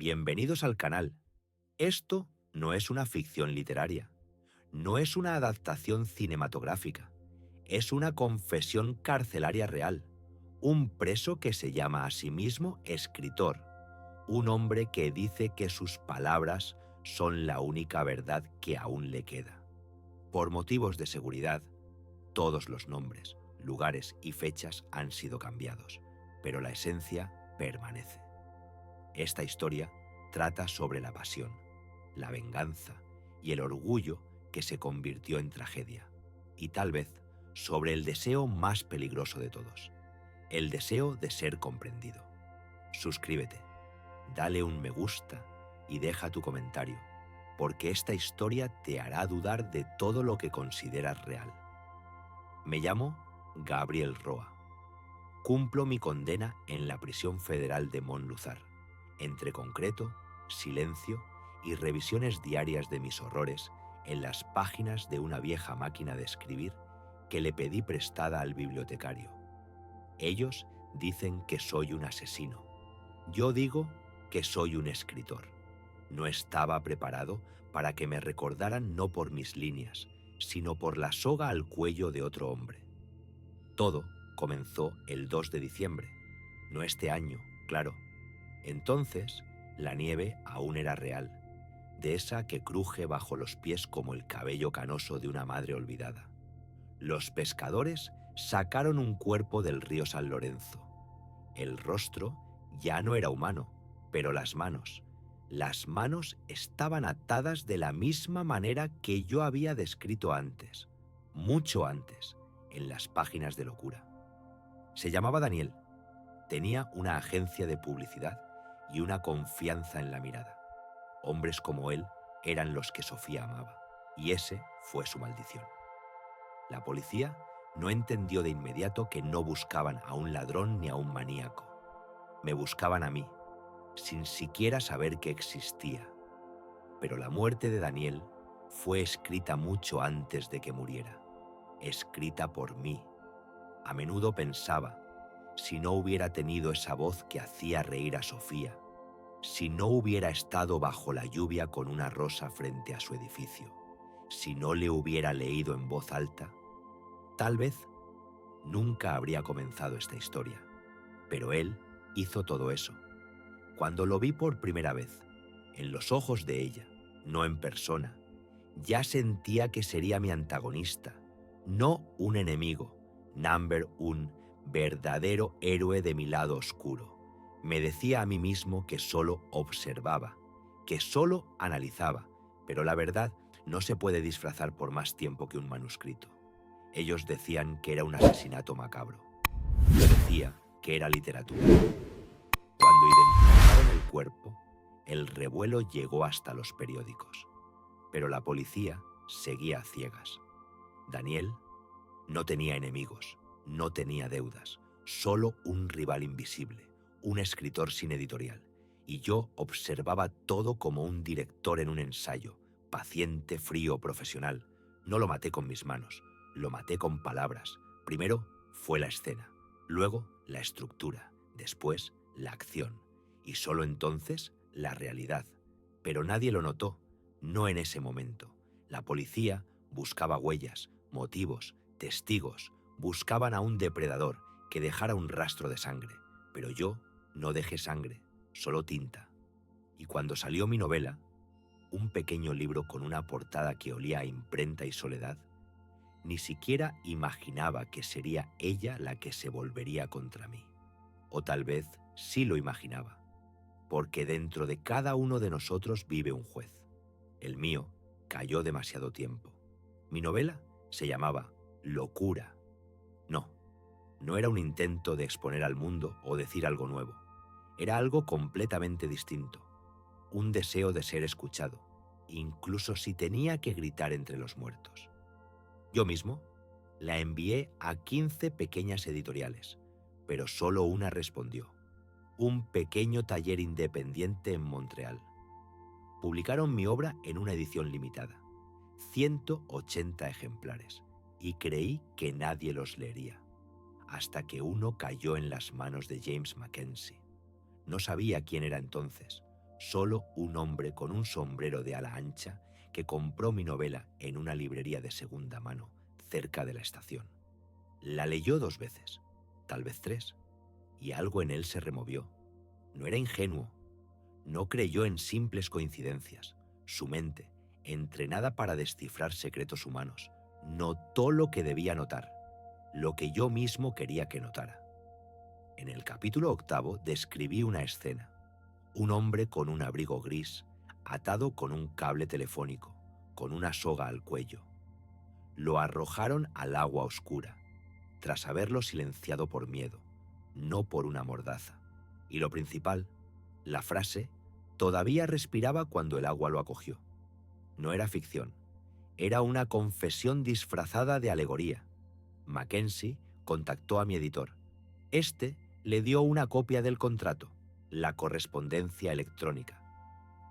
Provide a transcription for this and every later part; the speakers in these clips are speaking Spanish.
Bienvenidos al canal. Esto no es una ficción literaria, no es una adaptación cinematográfica, es una confesión carcelaria real. Un preso que se llama a sí mismo escritor, un hombre que dice que sus palabras son la única verdad que aún le queda. Por motivos de seguridad, todos los nombres, lugares y fechas han sido cambiados, pero la esencia permanece. Esta historia trata sobre la pasión, la venganza y el orgullo que se convirtió en tragedia, y tal vez sobre el deseo más peligroso de todos, el deseo de ser comprendido. Suscríbete, dale un me gusta y deja tu comentario, porque esta historia te hará dudar de todo lo que consideras real. Me llamo Gabriel Roa. Cumplo mi condena en la prisión federal de Monluzar, entre concreto, silencio y revisiones diarias de mis horrores en las páginas de una vieja máquina de escribir que le pedí prestada al bibliotecario. Ellos dicen que soy un asesino. Yo digo que soy un escritor. No estaba preparado para que me recordaran no por mis líneas, sino por la soga al cuello de otro hombre. Todo comenzó el 2 de diciembre, no este año, claro. Entonces, la nieve aún era real, de esa que cruje bajo los pies como el cabello canoso de una madre olvidada. Los pescadores sacaron un cuerpo del río San Lorenzo. El rostro ya no era humano, pero las manos estaban atadas de la misma manera que yo había descrito antes, mucho antes, en las páginas de locura. Se llamaba Daniel, tenía una agencia de publicidad y una confianza en la mirada. Hombres como él eran los que Sofía amaba, y ese fue su maldición. La policía no entendió de inmediato que no buscaban a un ladrón ni a un maníaco. Me buscaban a mí, sin siquiera saber que existía. Pero la muerte de Daniel fue escrita mucho antes de que muriera, escrita por mí. A menudo pensaba, si no hubiera tenido esa voz que hacía reír a Sofía, si no hubiera estado bajo la lluvia con una rosa frente a su edificio, si no le hubiera leído en voz alta, tal vez nunca habría comenzado esta historia. Pero él hizo todo eso. Cuando lo vi por primera vez, en los ojos de ella, no en persona, ya sentía que sería mi antagonista, no un enemigo, un verdadero héroe de mi lado oscuro. Me decía a mí mismo que solo observaba, que solo analizaba, pero la verdad no se puede disfrazar por más tiempo que un manuscrito. Ellos decían que era un asesinato macabro. Yo decía que era literatura. Cuando identificaron el cuerpo, el revuelo llegó hasta los periódicos. Pero la policía seguía a ciegas. Daniel no tenía enemigos, no tenía deudas, solo un rival invisible, un escritor sin editorial. Y yo observaba todo como un director en un ensayo, paciente, frío, profesional. No lo maté con mis manos, lo maté con palabras. Primero fue la escena, luego la estructura, después la acción, y solo entonces la realidad. Pero nadie lo notó, no en ese momento. La policía buscaba huellas, motivos, testigos, buscaban a un depredador que dejara un rastro de sangre, pero yo no dejé sangre, solo tinta. Y cuando salió mi novela, un pequeño libro con una portada que olía a imprenta y soledad, ni siquiera imaginaba que sería ella la que se volvería contra mí. O tal vez sí lo imaginaba, porque dentro de cada uno de nosotros vive un juez. El mío cayó demasiado tiempo. Mi novela se llamaba Locura. No era un intento de exponer al mundo o decir algo nuevo. Era algo completamente distinto. Un deseo de ser escuchado, incluso si tenía que gritar entre los muertos. Yo mismo la envié a 15 pequeñas editoriales, pero solo una respondió. Un pequeño taller independiente en Montreal. Publicaron mi obra en una edición limitada, 180 ejemplares, y creí que nadie los leería, hasta que uno cayó en las manos de James Mackenzie. No sabía quién era entonces, Solo un hombre con un sombrero de ala ancha que compró mi novela en una librería de segunda mano cerca de la estación. La leyó 2 veces, tal vez 3, y algo en él se removió. No era ingenuo, no creyó en simples coincidencias. Su mente, entrenada para descifrar secretos humanos, notó lo que debía notar, lo que yo mismo quería que notara. En el capítulo 8 describí una escena. Un hombre con un abrigo gris, atado con un cable telefónico, con una soga al cuello. Lo arrojaron al agua oscura, tras haberlo silenciado por miedo, no por una mordaza. Y lo principal, la frase, todavía respiraba cuando el agua lo acogió. No era ficción, era una confesión disfrazada de alegoría. Mackenzie contactó a mi editor. Este le dio una copia del contrato, la correspondencia electrónica.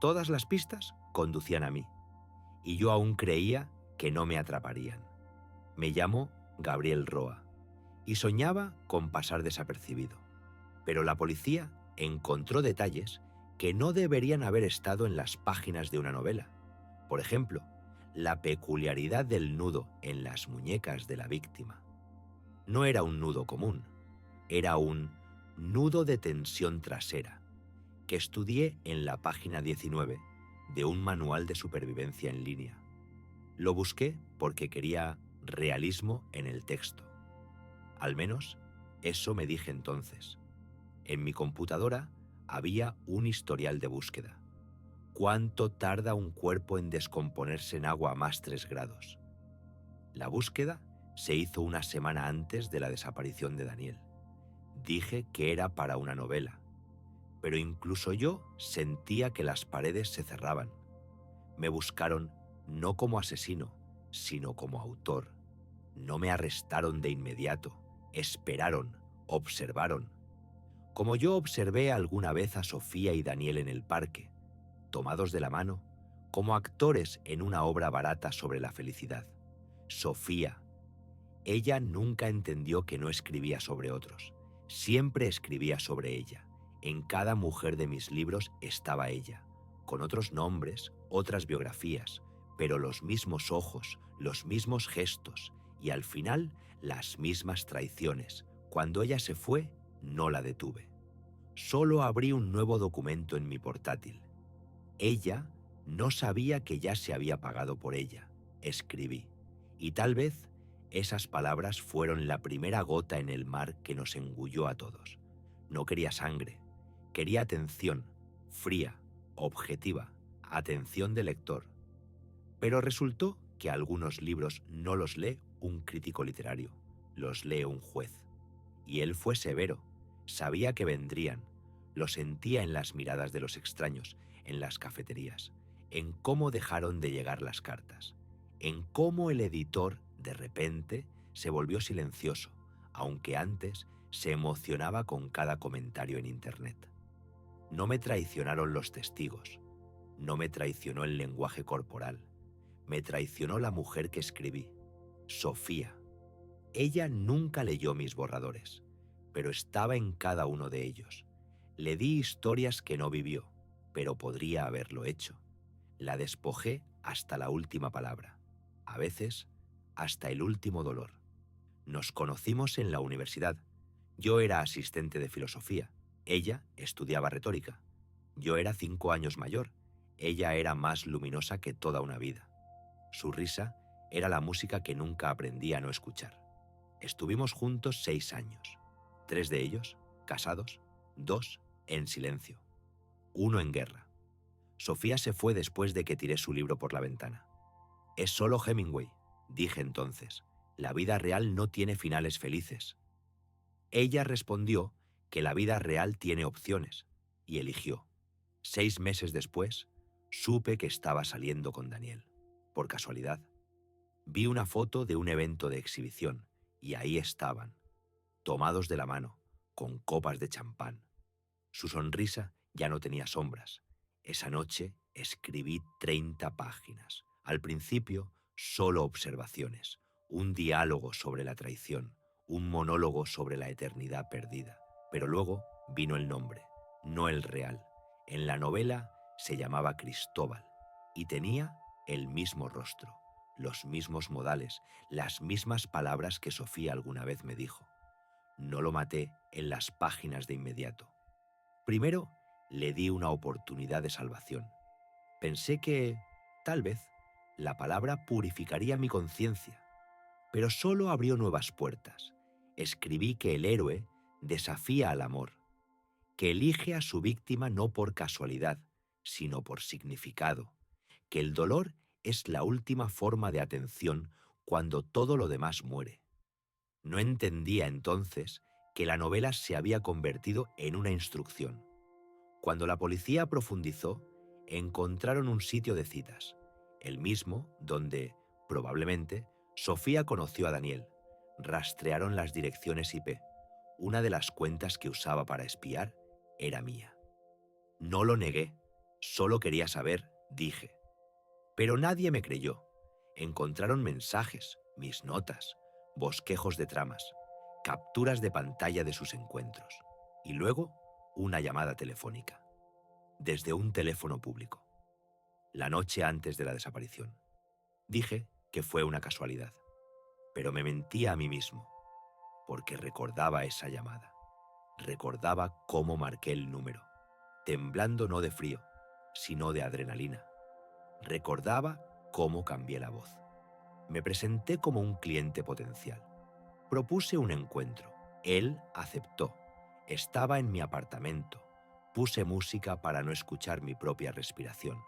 Todas las pistas conducían a mí, y yo aún creía que no me atraparían. Me llamo Gabriel Roa, y soñaba con pasar desapercibido. Pero la policía encontró detalles que no deberían haber estado en las páginas de una novela. Por ejemplo, la peculiaridad del nudo en las muñecas de la víctima. No era un nudo común, era un nudo de tensión trasera, que estudié en la página 19 de un manual de supervivencia en línea. Lo busqué porque quería realismo en el texto. Al menos, eso me dije entonces. En mi computadora había un historial de búsqueda. ¿Cuánto tarda un cuerpo en descomponerse en agua a más 3 grados? La búsqueda se hizo una semana antes de la desaparición de Daniel. Dije que era para una novela, pero incluso yo sentía que las paredes se cerraban. Me buscaron no como asesino, sino como autor. No me arrestaron de inmediato, esperaron, observaron. Como yo observé alguna vez a Sofía y Daniel en el parque, tomados de la mano, como actores en una obra barata sobre la felicidad. Sofía. Ella nunca entendió que no escribía sobre otros. Siempre escribía sobre ella. En cada mujer de mis libros estaba ella, con otros nombres, otras biografías, pero los mismos ojos, los mismos gestos y al final las mismas traiciones. Cuando ella se fue, no la detuve. Solo abrí un nuevo documento en mi portátil. Ella no sabía que ya se había pagado por ella. Escribí. Y tal vez esas palabras fueron la primera gota en el mar que nos engulló a todos. No quería sangre. Quería atención, fría, objetiva, atención del lector. Pero resultó que algunos libros no los lee un crítico literario, los lee un juez. Y él fue severo, sabía que vendrían, lo sentía en las miradas de los extraños, en las cafeterías, en cómo dejaron de llegar las cartas, en cómo el editor, de repente, se volvió silencioso, aunque antes se emocionaba con cada comentario en Internet. No me traicionaron los testigos, no me traicionó el lenguaje corporal, me traicionó la mujer que escribí, Sofía. Ella nunca leyó mis borradores, pero estaba en cada uno de ellos. Le di historias que no vivió, pero podría haberlo hecho. La despojé hasta la última palabra, a veces hasta el último dolor. Nos conocimos en la universidad. Yo era asistente de filosofía. Ella estudiaba retórica. Yo era 5 años mayor. Ella era más luminosa que toda una vida. Su risa era la música que nunca aprendí a no escuchar. Estuvimos juntos 6 años. 3 de ellos, casados, 2 en silencio. 1 en guerra. Sofía se fue después de que tiré su libro por la ventana. Es solo Hemingway, dije entonces. La vida real no tiene finales felices. Ella respondió que la vida real tiene opciones, y eligió. 6 meses después, supe que estaba saliendo con Daniel. Por casualidad. Vi una foto de un evento de exhibición, y ahí estaban, tomados de la mano, con copas de champán. Su sonrisa ya no tenía sombras. Esa noche escribí 30 páginas. Al principio, solo observaciones, un diálogo sobre la traición, un monólogo sobre la eternidad perdida. Pero luego vino el nombre, no el real. En la novela Se llamaba Cristóbal y tenía el mismo rostro, los mismos modales, las mismas palabras que Sofía alguna vez me dijo. No lo maté en las páginas de inmediato. Primero le di una oportunidad de salvación. Pensé que, tal vez, la palabra purificaría mi conciencia, pero solo abrió nuevas puertas. Escribí que el héroe desafía al amor, que elige a su víctima no por casualidad, sino por significado, que el dolor es la última forma de atención cuando todo lo demás muere. No entendía entonces que la novela se había convertido en una instrucción. Cuando la policía profundizó, encontraron un sitio de citas, el mismo donde, probablemente, Sofía conoció a Daniel. Rastrearon las direcciones IP. Una de las cuentas que usaba para espiar era mía. No lo negué, solo quería saber, dije. Pero nadie me creyó. Encontraron mensajes, mis notas, bosquejos de tramas, capturas de pantalla de sus encuentros y luego una llamada telefónica, desde un teléfono público, la noche antes de la desaparición. Dije que fue una casualidad, pero me mentía a mí mismo, porque recordaba esa llamada. Recordaba cómo marqué el número, temblando no de frío, sino de adrenalina. Recordaba cómo cambié la voz. Me presenté como un cliente potencial. Propuse un encuentro. Él aceptó. Estaba en mi apartamento. Puse música para no escuchar mi propia respiración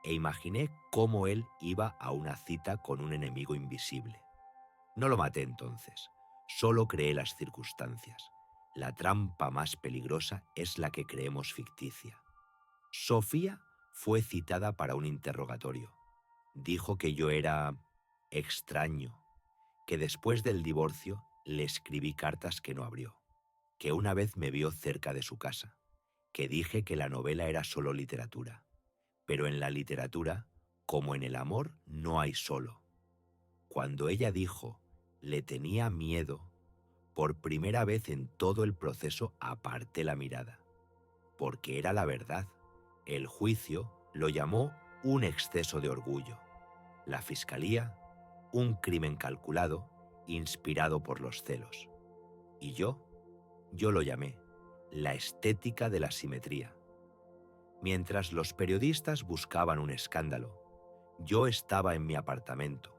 e imaginé cómo él iba a una cita con un enemigo invisible. No lo maté entonces, solo creé las circunstancias. La trampa más peligrosa es la que creemos ficticia. Sofía fue citada para un interrogatorio. Dijo que yo era extraño, que después del divorcio le escribí cartas que no abrió, que una vez me vio cerca de su casa, que dije que la novela era solo literatura. Pero en la literatura, como en el amor, no hay solo. Cuando ella dijo, le tenía miedo, por primera vez en todo el proceso aparté la mirada, porque era la verdad. El juicio lo llamó un exceso de orgullo. La fiscalía, un crimen calculado, inspirado por los celos. Y yo lo llamé la estética de la simetría. Mientras los periodistas buscaban un escándalo, yo estaba en mi apartamento,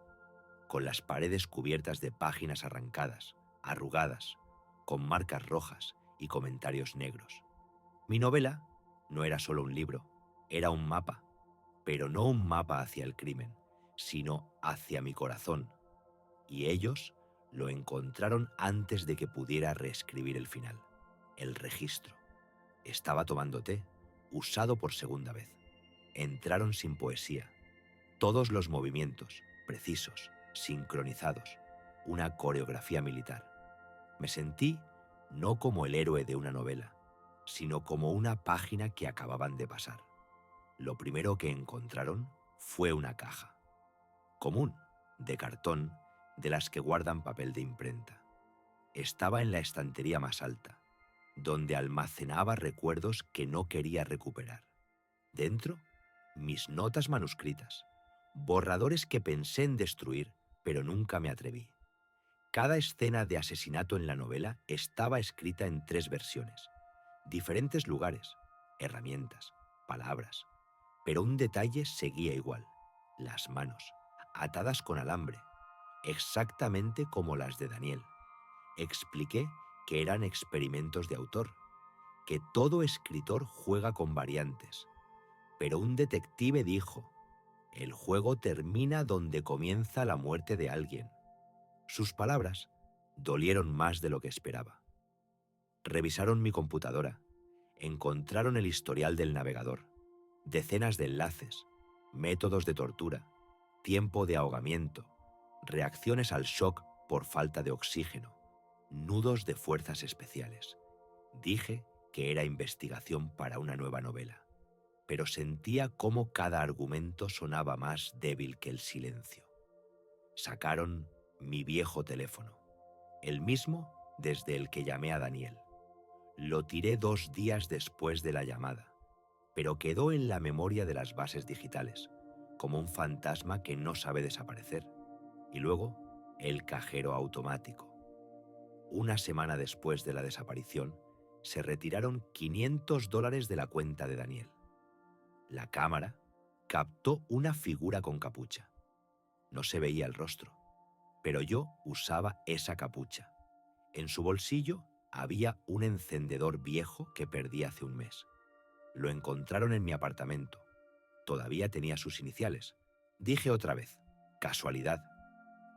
con las paredes cubiertas de páginas arrancadas, arrugadas, con marcas rojas y comentarios negros. Mi novela no era solo un libro, era un mapa, pero no un mapa hacia el crimen, sino hacia mi corazón. Y ellos lo encontraron antes de que pudiera reescribir el final, el registro. Estaba tomando té, usado por segunda vez. Entraron sin poesía. Todos los movimientos, precisos, sincronizados, una coreografía militar. Me sentí no como el héroe de una novela, sino como una página que acababan de pasar. Lo primero que encontraron fue una caja, común, de cartón, de las que guardan papel de imprenta. Estaba en la estantería más alta, donde almacenaba recuerdos que no quería recuperar. Dentro, mis notas manuscritas, borradores que pensé en destruir, pero nunca me atreví. Cada escena de asesinato en la novela estaba escrita en 3 versiones, diferentes lugares, herramientas, palabras, pero un detalle seguía igual: las manos, atadas con alambre, exactamente como las de Daniel. Expliqué que eran experimentos de autor, que todo escritor juega con variantes, pero un detective dijo: el juego termina donde comienza la muerte de alguien. Sus palabras dolieron más de lo que esperaba. Revisaron mi computadora, encontraron el historial del navegador, decenas de enlaces, métodos de tortura, tiempo de ahogamiento, reacciones al shock por falta de oxígeno, nudos de fuerzas especiales. Dije que era investigación para una nueva novela, pero sentía cómo cada argumento sonaba más débil que el silencio. Sacaron mi viejo teléfono, el mismo desde el que llamé a Daniel. Lo tiré 2 días después de la llamada, pero quedó en la memoria de las bases digitales, como un fantasma que no sabe desaparecer. Y luego, el cajero automático. Una semana después de la desaparición, se retiraron $500 de la cuenta de Daniel. La cámara captó una figura con capucha. No se veía el rostro, pero yo usaba esa capucha. En su bolsillo había un encendedor viejo que perdí hace un mes. Lo encontraron en mi apartamento. Todavía tenía sus iniciales. Dije otra vez, casualidad.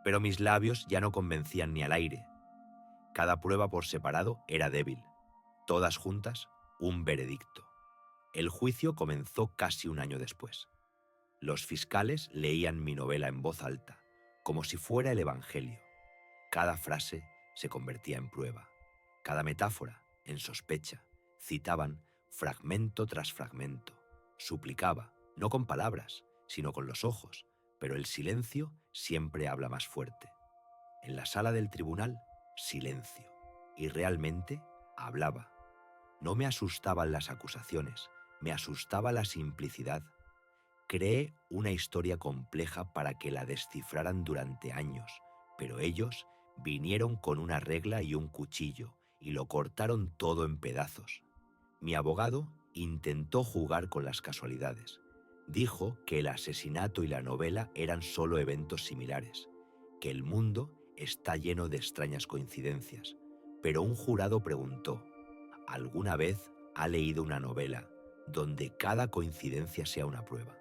Pero mis labios ya no convencían ni al aire. Cada prueba por separado era débil. Todas juntas, un veredicto. El juicio comenzó casi un año después. Los fiscales leían mi novela en voz alta, como si fuera el Evangelio. Cada frase se convertía en prueba, cada metáfora en sospecha. Citaban fragmento tras fragmento. Suplicaba, no con palabras, sino con los ojos, pero el silencio siempre habla más fuerte. En la sala del tribunal, silencio. Y realmente hablaba. No me asustaban las acusaciones, me asustaba la simplicidad. Creé una historia compleja para que la descifraran durante años, pero ellos vinieron con una regla y un cuchillo y lo cortaron todo en pedazos. Mi abogado intentó jugar con las casualidades. Dijo que el asesinato y la novela eran solo eventos similares, que el mundo está lleno de extrañas coincidencias. Pero un jurado preguntó, ¿alguna vez ha leído una novela donde cada coincidencia sea una prueba?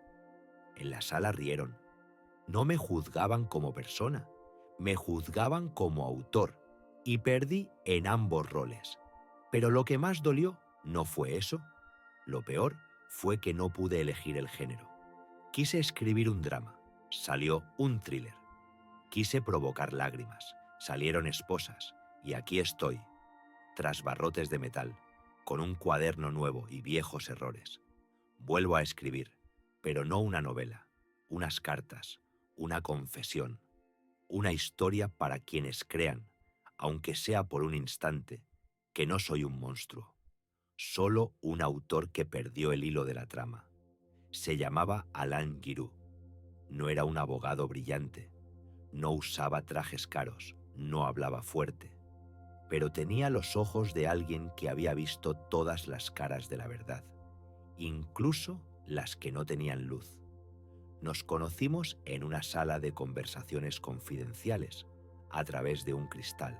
En la sala rieron. No me juzgaban como persona, me juzgaban como autor, y perdí en ambos roles. Pero lo que más dolió no fue eso. Lo peor fue que no pude elegir el género. Quise escribir un drama, salió un thriller. Quise provocar lágrimas, salieron esposas, y aquí estoy, tras barrotes de metal, con un cuaderno nuevo y viejos errores. Vuelvo a escribir, pero no una novela, unas cartas, una confesión, una historia para quienes crean, aunque sea por un instante, que no soy un monstruo, solo un autor que perdió el hilo de la trama. Se llamaba Alain Giroux. No era un abogado brillante, no usaba trajes caros, no hablaba fuerte, pero tenía los ojos de alguien que había visto todas las caras de la verdad, incluso las que no tenían luz. Nos conocimos en una sala de conversaciones confidenciales, a través de un cristal.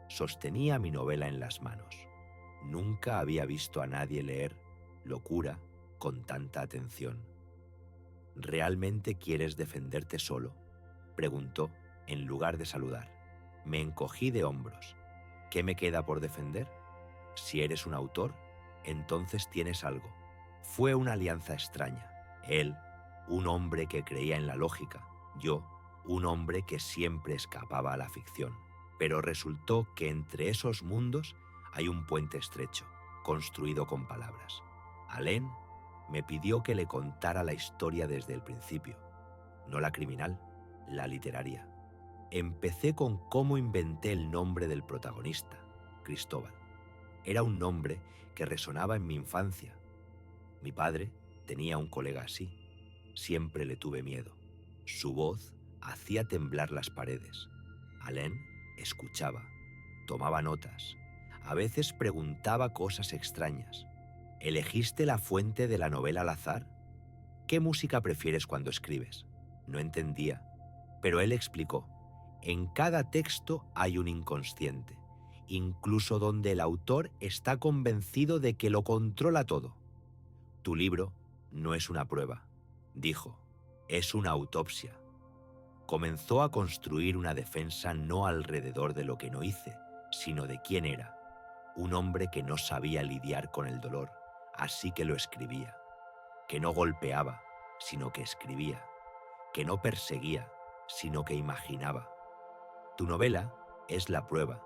Sostenía mi novela en las manos. Nunca había visto a nadie leer Locura con tanta atención. ¿Realmente quieres defenderte solo?, preguntó en lugar de saludar. Me encogí de hombros. ¿Qué me queda por defender? Si eres un autor, entonces tienes algo. Fue una alianza extraña. Él, un hombre que creía en la lógica. Yo, un hombre que siempre escapaba a la ficción. Pero resultó que entre esos mundos hay un puente estrecho, construido con palabras. Alain me pidió que le contara la historia desde el principio. No la criminal, la literaria. Empecé con cómo inventé el nombre del protagonista, Cristóbal. Era un nombre que resonaba en mi infancia. Mi padre tenía un colega así. Siempre le tuve miedo. Su voz hacía temblar las paredes. Alain escuchaba, tomaba notas. A veces preguntaba cosas extrañas. ¿Elegiste la fuente de la novela al azar? ¿Qué música prefieres cuando escribes? No entendía, pero él explicó. En cada texto hay un inconsciente, incluso donde el autor está convencido de que lo controla todo. Tu libro no es una prueba, dijo, es una autopsia. Comenzó a construir una defensa no alrededor de lo que no hice, sino de quién era. Un hombre que no sabía lidiar con el dolor, así que lo escribía. Que no golpeaba, sino que escribía. Que no perseguía, sino que imaginaba. Tu novela es la prueba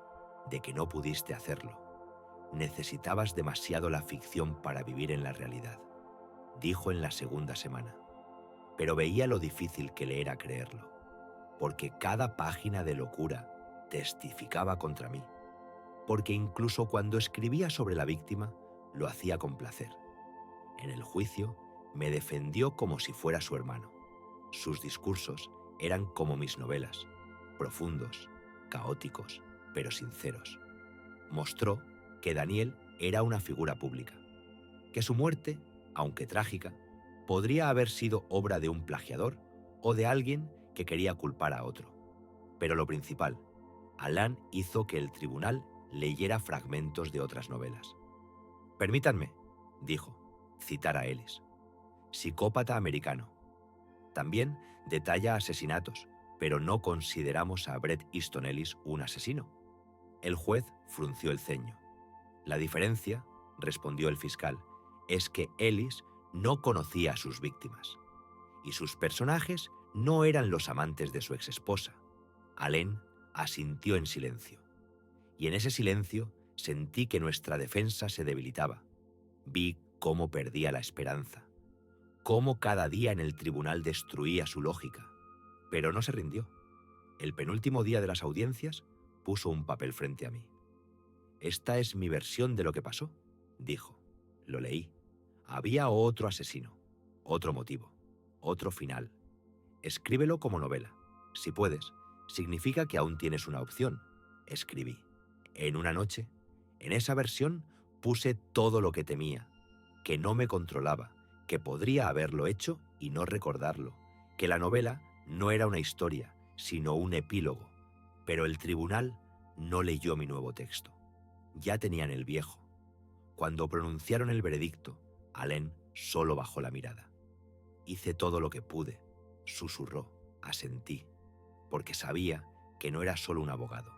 de que no pudiste hacerlo. Necesitabas demasiado la ficción para vivir en la realidad, dijo en la segunda semana. Pero veía lo difícil que le era creerlo, porque cada página de Locura testificaba contra mí, porque incluso cuando escribía sobre la víctima, lo hacía con placer. En el juicio, me defendió como si fuera su hermano. Sus discursos eran como mis novelas, profundos, caóticos, pero sinceros. Mostró que Daniel era una figura pública, que su muerte, aunque trágica, podría haber sido obra de un plagiador o de alguien que quería culpar a otro. Pero lo principal, Alain hizo que el tribunal leyera fragmentos de otras novelas. «Permítanme», dijo, citar a Ellis. «Psicópata americano. También detalla asesinatos, pero no consideramos a Bret Easton Ellis un asesino». El juez frunció el ceño. «La diferencia», respondió el fiscal, «es que Ellis no conocía a sus víctimas. Y sus personajes no eran los amantes de su exesposa». Alain asintió en silencio. Y en ese silencio sentí que nuestra defensa se debilitaba. Vi cómo perdía la esperanza, cómo cada día en el tribunal destruía su lógica. Pero no se rindió. El penúltimo día de las audiencias puso un papel frente a mí. «Esta es mi versión de lo que pasó», dijo. Lo leí. Había otro asesino, otro motivo, otro final. «Escríbelo como novela. Si puedes, significa que aún tienes una opción», escribí. En una noche, en esa versión, puse todo lo que temía, que no me controlaba, que podría haberlo hecho y no recordarlo, que la novela no era una historia, sino un epílogo. Pero el tribunal no leyó mi nuevo texto. Ya tenían el viejo. Cuando pronunciaron el veredicto, Alain solo bajó la mirada. «Hice todo lo que pude», susurró, asentí, porque sabía que no era solo un abogado.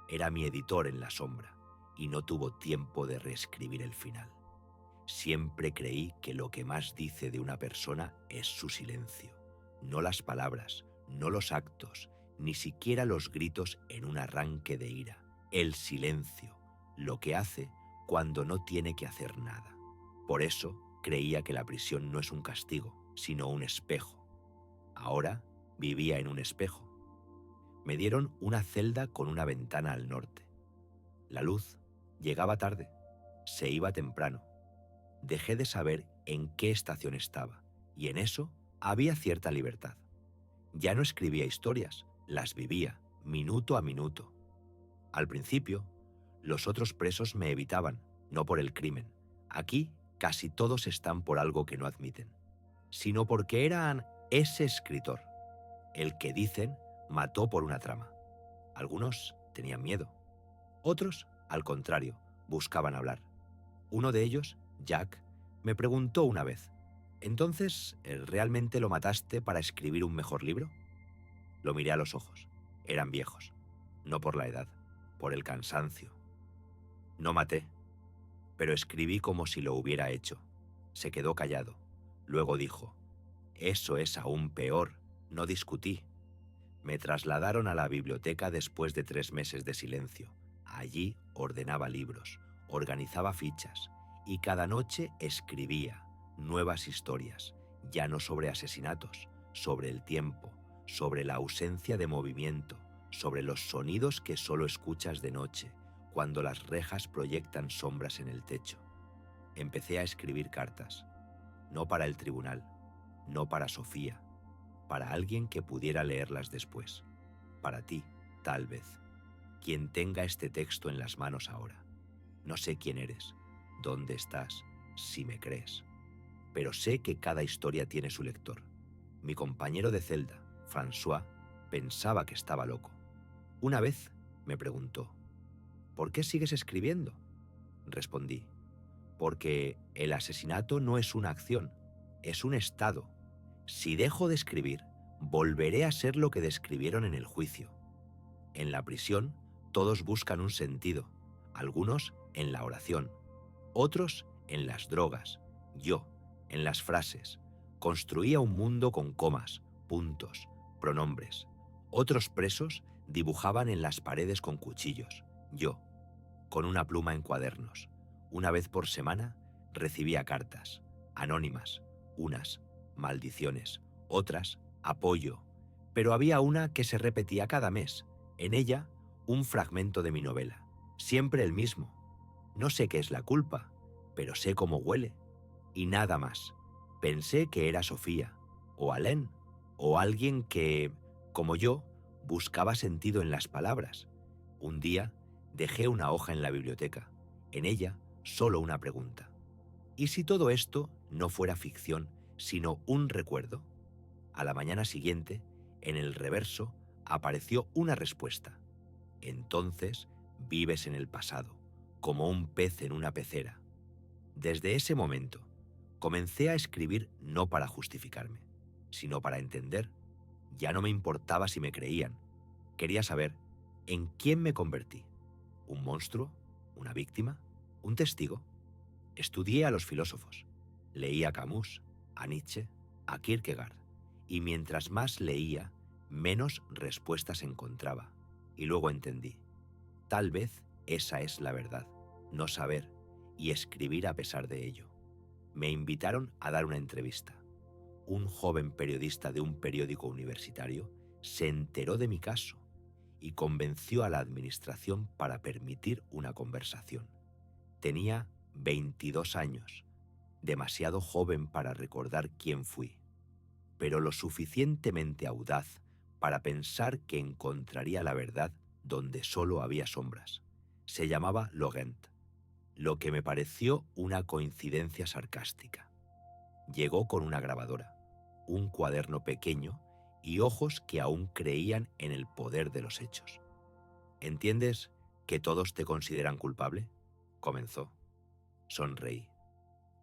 Era mi editor en la sombra y no tuvo tiempo de reescribir el final. Siempre creí que lo que más dice de una persona es su silencio, no las palabras, no los actos, ni siquiera los gritos en un arranque de ira. El silencio, lo que hace cuando no tiene que hacer nada. Por eso creía que la prisión no es un castigo, sino un espejo. Ahora vivía en un espejo. Me dieron una celda con una ventana al norte. La luz llegaba tarde, se iba temprano. Dejé de saber en qué estación estaba, y en eso había cierta libertad. Ya no escribía historias, las vivía, minuto a minuto. Al principio, los otros presos me evitaban, no por el crimen. Aquí casi todos están por algo que no admiten, sino porque eran ese escritor, el que dicen mató por una trama. Algunos tenían miedo. Otros, al contrario, buscaban hablar. Uno de ellos, Jack, me preguntó una vez: «¿Entonces realmente lo mataste para escribir un mejor libro?». Lo miré a los ojos. Eran viejos. No por la edad, por el cansancio. «No maté, pero escribí como si lo hubiera hecho». Se quedó callado. Luego dijo: «Eso es aún peor». No discutí. Me trasladaron a la biblioteca después de 3 meses de silencio. Allí ordenaba libros, organizaba fichas y cada noche escribía nuevas historias, ya no sobre asesinatos, sobre el tiempo, sobre la ausencia de movimiento, sobre los sonidos que solo escuchas de noche, cuando las rejas proyectan sombras en el techo. Empecé a escribir cartas, no para el tribunal, no para Sofía, para alguien que pudiera leerlas después. Para ti, tal vez, quien tenga este texto en las manos ahora. No sé quién eres, dónde estás, si me crees. Pero sé que cada historia tiene su lector. Mi compañero de celda, François, pensaba que estaba loco. Una vez me preguntó: «¿Por qué sigues escribiendo?». Respondí: «Porque el asesinato no es una acción, es un estado. Si dejo de escribir, volveré a ser lo que describieron en el juicio». En la prisión, todos buscan un sentido, algunos en la oración, otros en las drogas, yo en las frases. Construía un mundo con comas, puntos, pronombres. Otros presos dibujaban en las paredes con cuchillos, yo con una pluma en cuadernos. Una vez por semana recibía cartas, anónimas, unas maldiciones, otras apoyo, pero había una que se repetía cada mes. En ella, un fragmento de mi novela, siempre el mismo. No sé qué es la culpa, pero sé cómo huele. y nada más. Pensé que era Sofía, o Alain, o alguien que, como yo, buscaba sentido en las palabras. Un día dejé una hoja en la biblioteca. En ella, solo una pregunta. ¿Y si todo esto no fuera ficción, sino un recuerdo? A la mañana siguiente, en el reverso, apareció una respuesta. Entonces vives en el pasado, como un pez en una pecera. Desde ese momento, comencé a escribir no para justificarme, sino para entender. Ya no me importaba si me creían. Quería saber en quién me convertí. ¿Un monstruo? ¿Una víctima? ¿Un testigo? Estudié a los filósofos. Leí a Camus, a Nietzsche, a Kierkegaard. Y mientras más leía, menos respuestas encontraba. Y luego entendí. Tal vez esa es la verdad, no saber y escribir a pesar de ello. Me invitaron a dar una entrevista. Un joven periodista de un periódico universitario se enteró de mi caso y convenció a la administración para permitir una conversación. Tenía 22 años, demasiado joven para recordar quién fui, pero lo suficientemente audaz para pensar que encontraría la verdad donde solo había sombras. Se llamaba Laurent, lo que me pareció una coincidencia sarcástica. Llegó con una grabadora, un cuaderno pequeño y ojos que aún creían en el poder de los hechos. ¿Entiendes que todos te consideran culpable?, comenzó. Sonreí.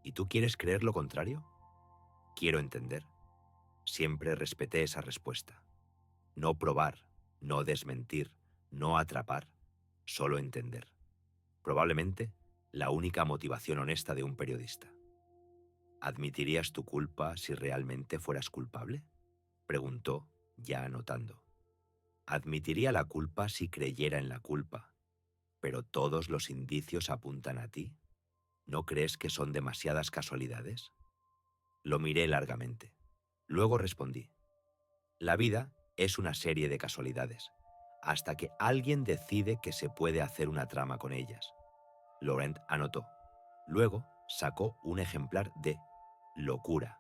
¿Y tú quieres creer lo contrario? Quiero entender. Siempre respeté esa respuesta. No probar, no desmentir, no atrapar, solo entender. Probablemente la única motivación honesta de un periodista. ¿Admitirías tu culpa si realmente fueras culpable?, preguntó, ya anotando. Admitiría la culpa si creyera en la culpa, pero todos los indicios apuntan a ti. ¿No crees que son demasiadas casualidades? Lo miré largamente. Luego respondí. La vida es una serie de casualidades, hasta que alguien decide que se puede hacer una trama con ellas. Laurent anotó. Luego sacó un ejemplar de Locura.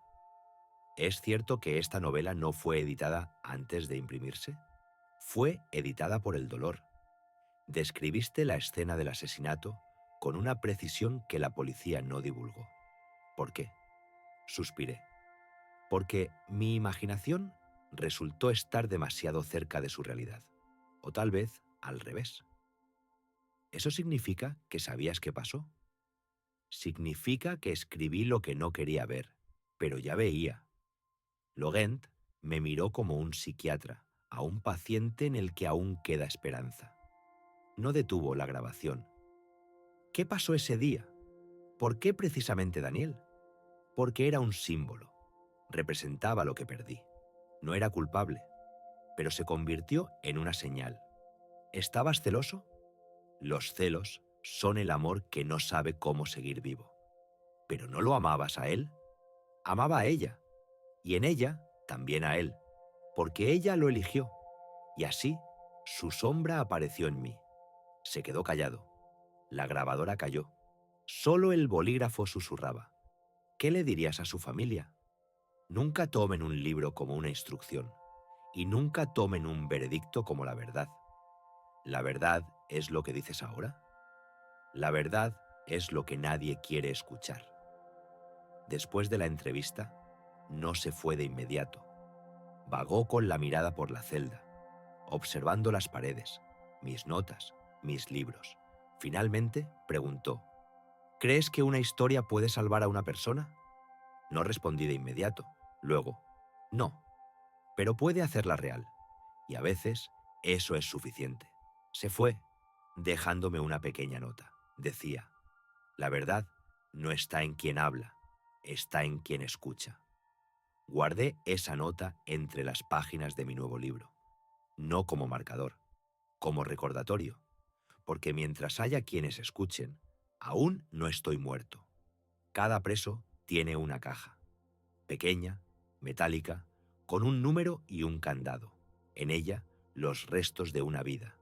¿Es cierto que esta novela no fue editada antes de imprimirse? Fue editada por el dolor. Describiste la escena del asesinato con una precisión que la policía no divulgó. ¿Por qué? Suspiré. Porque mi imaginación resultó estar demasiado cerca de su realidad. O tal vez al revés. ¿Eso significa que sabías qué pasó? Significa que escribí lo que no quería ver, pero ya veía. Laurent me miró como un psiquiatra, a un paciente en el que aún queda esperanza. No detuvo la grabación. ¿Qué pasó ese día? ¿Por qué precisamente Daniel? Porque era un símbolo. Representaba lo que perdí. No era culpable, pero se convirtió en una señal. ¿Estabas celoso? Los celos son el amor que no sabe cómo seguir vivo. ¿Pero no lo amabas a él? Amaba a ella, y en ella también a él, porque ella lo eligió, y así su sombra apareció en mí. Se quedó callado. La grabadora cayó. Solo el bolígrafo susurraba. ¿Qué le dirías a su familia? Nunca tomen un libro como una instrucción, y nunca tomen un veredicto como la verdad. ¿La verdad es lo que dices ahora? La verdad es lo que nadie quiere escuchar. Después de la entrevista, no se fue de inmediato. Vagó con la mirada por la celda, observando las paredes, mis notas, mis libros. Finalmente preguntó, ¿crees que una historia puede salvar a una persona? No respondí de inmediato. Luego, no, pero puede hacerla real. Y a veces eso es suficiente. Se fue, dejándome una pequeña nota. Decía, la verdad no está en quien habla, está en quien escucha. Guardé esa nota entre las páginas de mi nuevo libro, no como marcador, como recordatorio, porque mientras haya quienes escuchen, aún no estoy muerto. Cada preso tiene una caja, pequeña, metálica, con un número y un candado. En ella, los restos de una vida.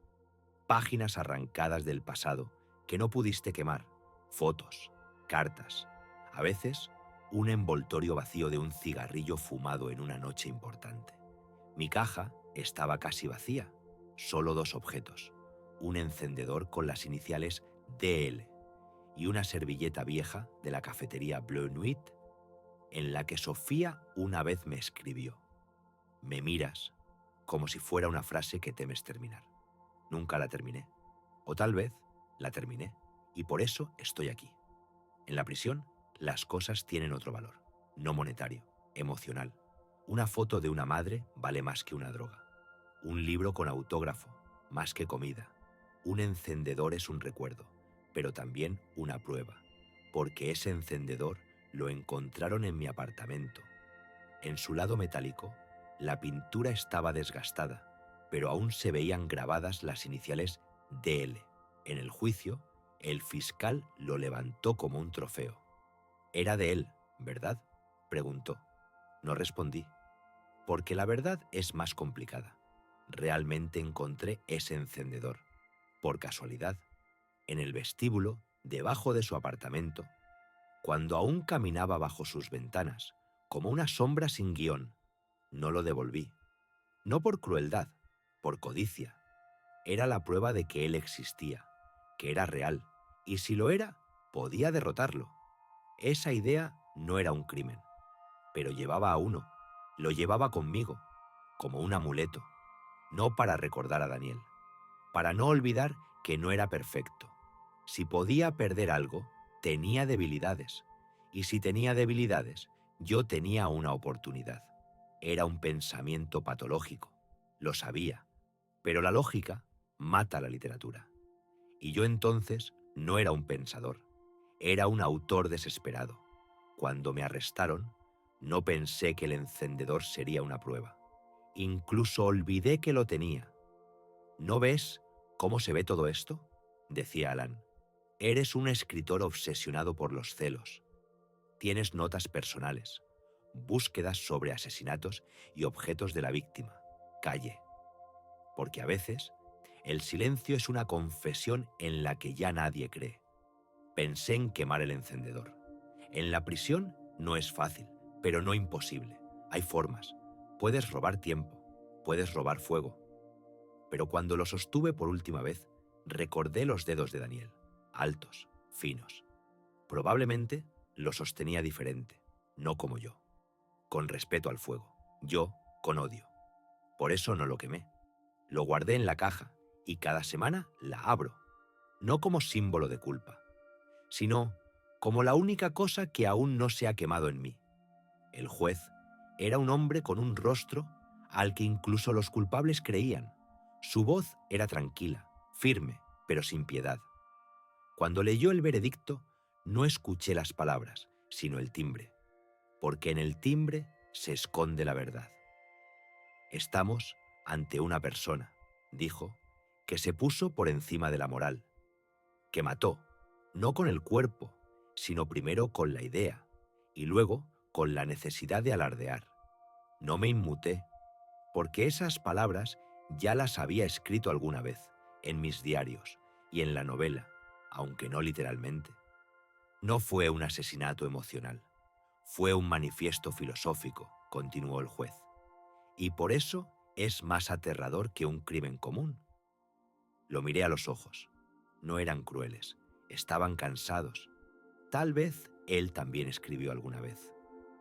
Páginas arrancadas del pasado que no pudiste quemar, fotos, cartas, a veces un envoltorio vacío de un cigarrillo fumado en una noche importante. Mi caja estaba casi vacía, solo 2 objetos, un encendedor con las iniciales DL y una servilleta vieja de la cafetería Bleu Nuit en la que Sofía una vez me escribió: «Me miras», como si fuera una frase que temes terminar. Nunca la terminé. O tal vez la terminé, y por eso estoy aquí. En la prisión, las cosas tienen otro valor, no monetario, emocional. Una foto de una madre vale más que una droga. Un libro con autógrafo, más que comida. Un encendedor es un recuerdo, pero también una prueba, porque ese encendedor lo encontraron en mi apartamento. En su lado metálico, la pintura estaba desgastada, pero aún se veían grabadas las iniciales DL. En el juicio, el fiscal lo levantó como un trofeo. «Era de él, ¿verdad?», preguntó. No respondí, porque la verdad es más complicada. Realmente encontré ese encendedor, por casualidad, en el vestíbulo, debajo de su apartamento, cuando aún caminaba bajo sus ventanas, como una sombra sin guión. No lo devolví. No por crueldad, por codicia. Era la prueba de que él existía, que era real, y si lo era, podía derrotarlo. Esa idea no era un crimen, pero llevaba a uno, lo llevaba conmigo, como un amuleto, no para recordar a Daniel, para no olvidar que no era perfecto. Si podía perder algo, tenía debilidades, y si tenía debilidades, yo tenía una oportunidad. Era un pensamiento patológico, lo sabía, pero la lógica mata la literatura. Y yo entonces no era un pensador, era un autor desesperado. Cuando me arrestaron, no pensé que el encendedor sería una prueba. Incluso olvidé que lo tenía. ¿No ves cómo se ve todo esto?, decía Alan. Eres un escritor obsesionado por los celos. Tienes notas personales, búsquedas sobre asesinatos y objetos de la víctima. Calle. Porque a veces el silencio es una confesión en la que ya nadie cree. Pensé en quemar el encendedor. En la prisión no es fácil, pero no imposible. Hay formas. Puedes robar tiempo, puedes robar fuego. Pero cuando lo sostuve por última vez, recordé los dedos de Daniel, altos, finos. Probablemente lo sostenía diferente, no como yo, con respeto al fuego, yo con odio. Por eso no lo quemé. Lo guardé en la caja y cada semana la abro, no como símbolo de culpa, sino como la única cosa que aún no se ha quemado en mí. El juez era un hombre con un rostro al que incluso los culpables creían. Su voz era tranquila, firme, pero sin piedad. Cuando leyó el veredicto, no escuché las palabras, sino el timbre, porque en el timbre se esconde la verdad. Estamos ante una persona, dijo, que se puso por encima de la moral, que mató, no con el cuerpo, sino primero con la idea, y luego con la necesidad de alardear. No me inmuté, porque esas palabras ya las había escrito alguna vez, en mis diarios y en la novela, aunque no literalmente. No fue un asesinato emocional, fue un manifiesto filosófico, continuó el juez. Y por eso es más aterrador que un crimen común. Lo miré a los ojos. No eran crueles, estaban cansados. Tal vez él también escribió alguna vez.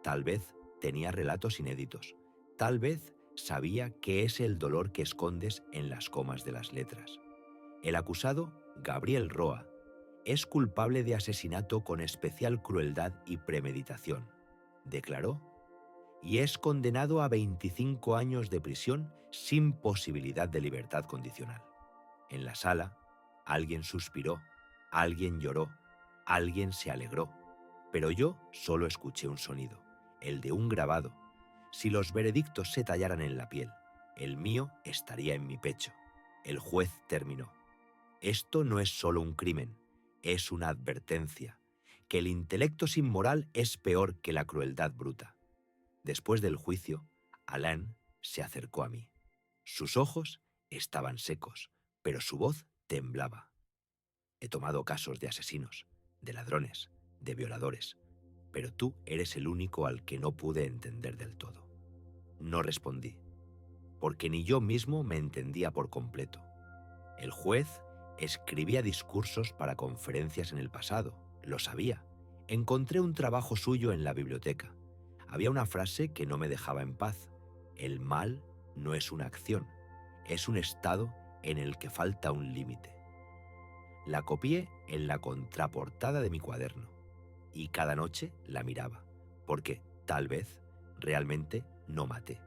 Tal vez tenía relatos inéditos. Tal vez sabía qué es el dolor que escondes en las comas de las letras. El acusado, Gabriel Roa, es culpable de asesinato con especial crueldad y premeditación, declaró, y es condenado a 25 años de prisión sin posibilidad de libertad condicional. En la sala, alguien suspiró, alguien lloró, alguien se alegró, pero yo solo escuché un sonido, el de un grabado. Si los veredictos se tallaran en la piel, el mío estaría en mi pecho. El juez terminó. Esto no es solo un crimen, es una advertencia, que el intelecto sin moral es peor que la crueldad bruta. Después del juicio, Alain se acercó a mí. Sus ojos estaban secos, pero su voz temblaba. He tomado casos de asesinos, de ladrones, de violadores. pero tú eres el único al que no pude entender del todo. No respondí, porque ni yo mismo me entendía por completo. El juez escribía discursos para conferencias en el pasado, lo sabía. Encontré un trabajo suyo en la biblioteca. Había una frase que no me dejaba en paz. El mal no es una acción, es un estado en el que falta un límite. La copié en la contraportada de mi cuaderno y cada noche la miraba, porque tal vez realmente no maté,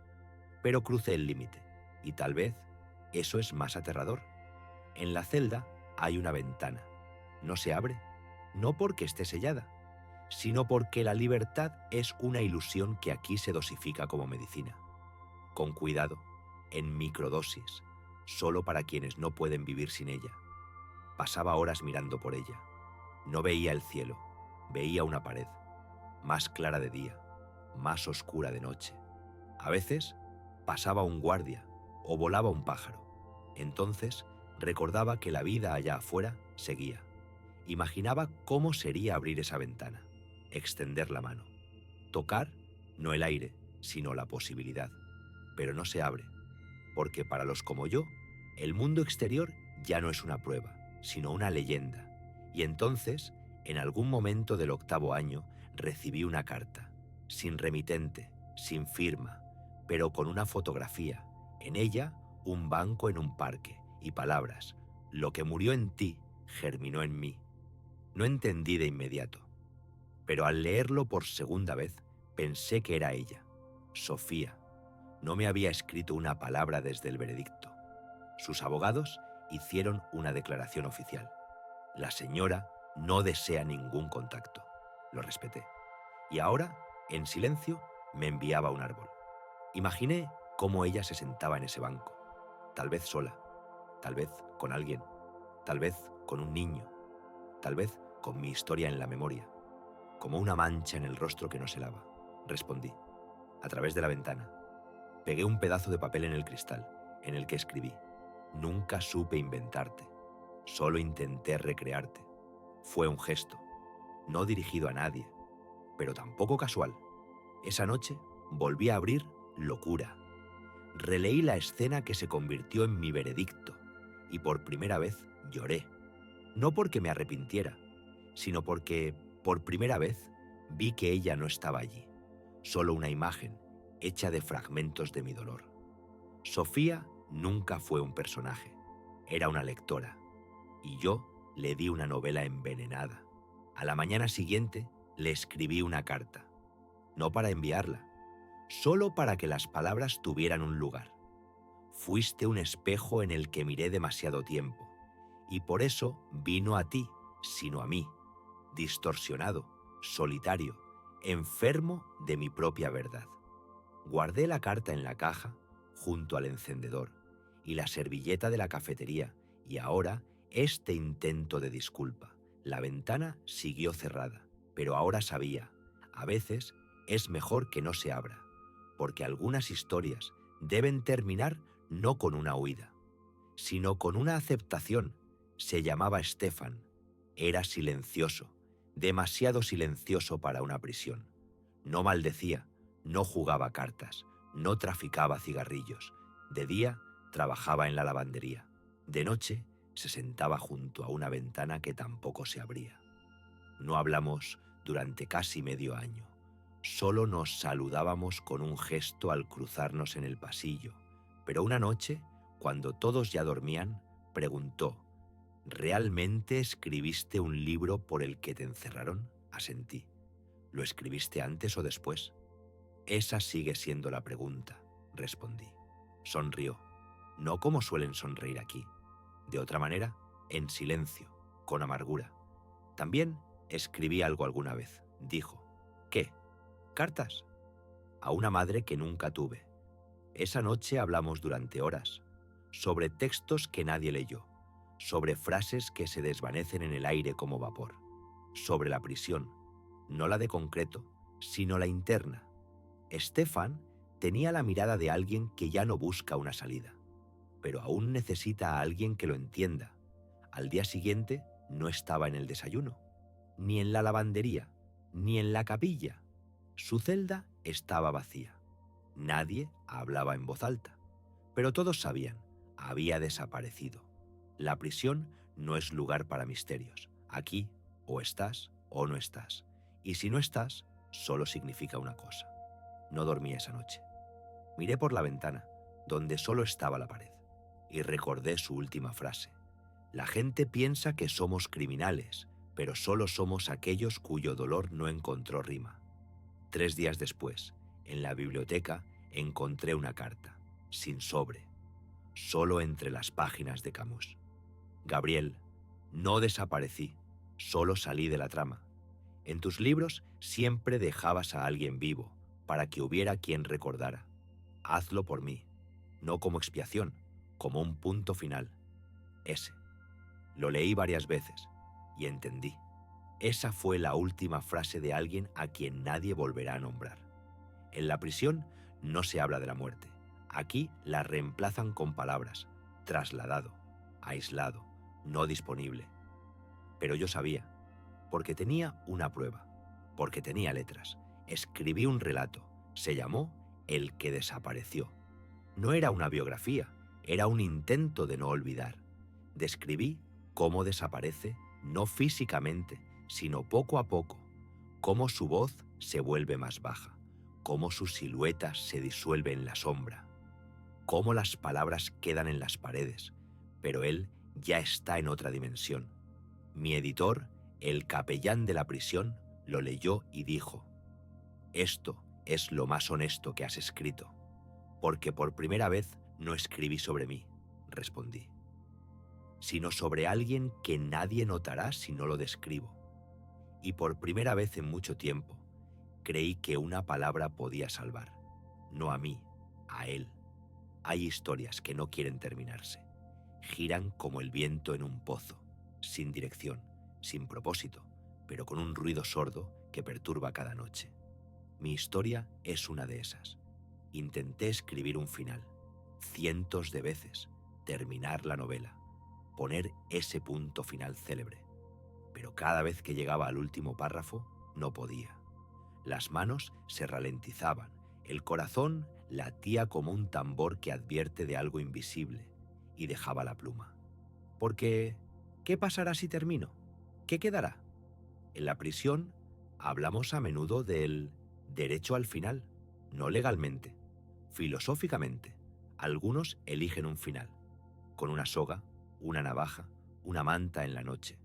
pero crucé el límite y tal vez eso es más aterrador. En la celda hay una ventana. No se abre, no porque esté sellada, sino porque la libertad es una ilusión que aquí se dosifica como medicina. Con cuidado, en microdosis, solo para quienes no pueden vivir sin ella. Pasaba horas mirando por ella. No veía el cielo, veía una pared, más clara de día, más oscura de noche. A veces pasaba un guardia o volaba un pájaro. Entonces recordaba que la vida allá afuera seguía. Imaginaba cómo sería abrir esa ventana, extender la mano, tocar no el aire, sino la posibilidad. Pero no se abre, porque para los como yo, el mundo exterior ya no es una prueba, sino una leyenda. Y entonces, en algún momento del 8º año, recibí una carta, sin remitente, sin firma, pero con una fotografía. En ella, un banco en un parque y palabras: lo que murió en ti germinó en mí. No entendí de inmediato, pero al leerlo por segunda vez pensé que era ella, Sofía. No me había escrito una palabra desde el veredicto. Sus abogados hicieron una declaración oficial. La señora no desea ningún contacto. Lo respeté. Y ahora, en silencio, me enviaba un árbol. Imaginé cómo ella se sentaba en ese banco. Tal vez sola, tal vez con alguien, tal vez con un niño, tal vez con mi historia en la memoria, como una mancha en el rostro que no se lava. Respondí, a través de la ventana. Pegué un pedazo de papel en el cristal, en el que escribí: nunca supe inventarte, solo intenté recrearte. Fue un gesto, no dirigido a nadie, pero tampoco casual. Esa noche volví a abrir Locura. Releí la escena que se convirtió en mi veredicto y por primera vez lloré. No porque me arrepintiera, sino porque, por primera vez, vi que ella no estaba allí, solo una imagen hecha de fragmentos de mi dolor. Sofía nunca fue un personaje, era una lectora, y yo le di una novela envenenada. A la mañana siguiente le escribí una carta, no para enviarla, solo para que las palabras tuvieran un lugar. Fuiste un espejo en el que miré demasiado tiempo, y por eso vino a ti, sino a mí, distorsionado, solitario, enfermo de mi propia verdad. Guardé la carta en la caja, junto al encendedor, y la servilleta de la cafetería, y ahora este intento de disculpa. La ventana siguió cerrada, pero ahora sabía, a veces es mejor que no se abra, porque algunas historias deben terminar no con una huida, sino con una aceptación. Se llamaba Stefan, era silencioso, demasiado silencioso para una prisión. No maldecía, no jugaba cartas, no traficaba cigarrillos. De día trabajaba en la lavandería. De noche se sentaba junto a una ventana que tampoco se abría. No hablamos durante casi medio año. Solo nos saludábamos con un gesto al cruzarnos en el pasillo. Pero una noche, cuando todos ya dormían, preguntó: ¿realmente escribiste un libro por el que te encerraron? Asentí. ¿Lo escribiste antes o después? Esa sigue siendo la pregunta, respondí. Sonrió, no como suelen sonreír aquí. De otra manera, en silencio, con amargura. También escribí algo alguna vez, dijo. ¿Qué? ¿Cartas? A una madre que nunca tuve. Esa noche hablamos durante horas, sobre textos que nadie leyó, sobre frases que se desvanecen en el aire como vapor, sobre la prisión, no la de concreto, sino la interna. Stefan tenía la mirada de alguien que ya no busca una salida, pero aún necesita a alguien que lo entienda. Al día siguiente no estaba en el desayuno, ni en la lavandería, ni en la capilla. Su celda estaba vacía. Nadie hablaba en voz alta, pero todos sabían, había desaparecido. La prisión no es lugar para misterios. Aquí o estás o no estás. Y si no estás, solo significa una cosa. No dormí esa noche. Miré por la ventana, donde solo estaba la pared, y recordé su última frase. La gente piensa que somos criminales, pero solo somos aquellos cuyo dolor no encontró rima. 3 días después, en la biblioteca, encontré una carta, sin sobre, solo entre las páginas de Camus. Gabriel, no desaparecí, solo salí de la trama. En tus libros siempre dejabas a alguien vivo, para que hubiera quien recordara. Hazlo por mí, no como expiación, como un punto final. Ese. Lo leí varias veces y entendí. Esa fue la última frase de alguien a quien nadie volverá a nombrar. En la prisión no se habla de la muerte. Aquí la reemplazan con palabras: trasladado, aislado, no disponible. Pero yo sabía, porque tenía una prueba, porque tenía letras. Escribí un relato, se llamó El que desapareció. No era una biografía, era un intento de no olvidar. Describí cómo desaparece, no físicamente, sino poco a poco, cómo su voz se vuelve más baja, cómo su silueta se disuelve en la sombra, cómo las palabras quedan en las paredes, pero él ya está en otra dimensión. Mi editor, el capellán de la prisión, lo leyó y dijo: «Esto es lo más honesto que has escrito, porque por primera vez no escribí sobre mí», respondí, «sino sobre alguien que nadie notará si no lo describo. Y por primera vez en mucho tiempo, creí que una palabra podía salvar, no a mí, a él. Hay historias que no quieren terminarse. Giran como el viento en un pozo, sin dirección, sin propósito, pero con un ruido sordo que perturba cada noche. Mi historia es una de esas. Intenté escribir un final, cientos de veces, terminar la novela, poner ese punto final célebre. Pero cada vez que llegaba al último párrafo, no podía. Las manos se ralentizaban, el corazón latía como un tambor que advierte de algo invisible, y dejaba la pluma. Porque, ¿qué pasará si termino? ¿Qué quedará? En la prisión hablamos a menudo del derecho al final, no legalmente, filosóficamente. Algunos eligen un final, con una soga, una navaja, una manta en la noche.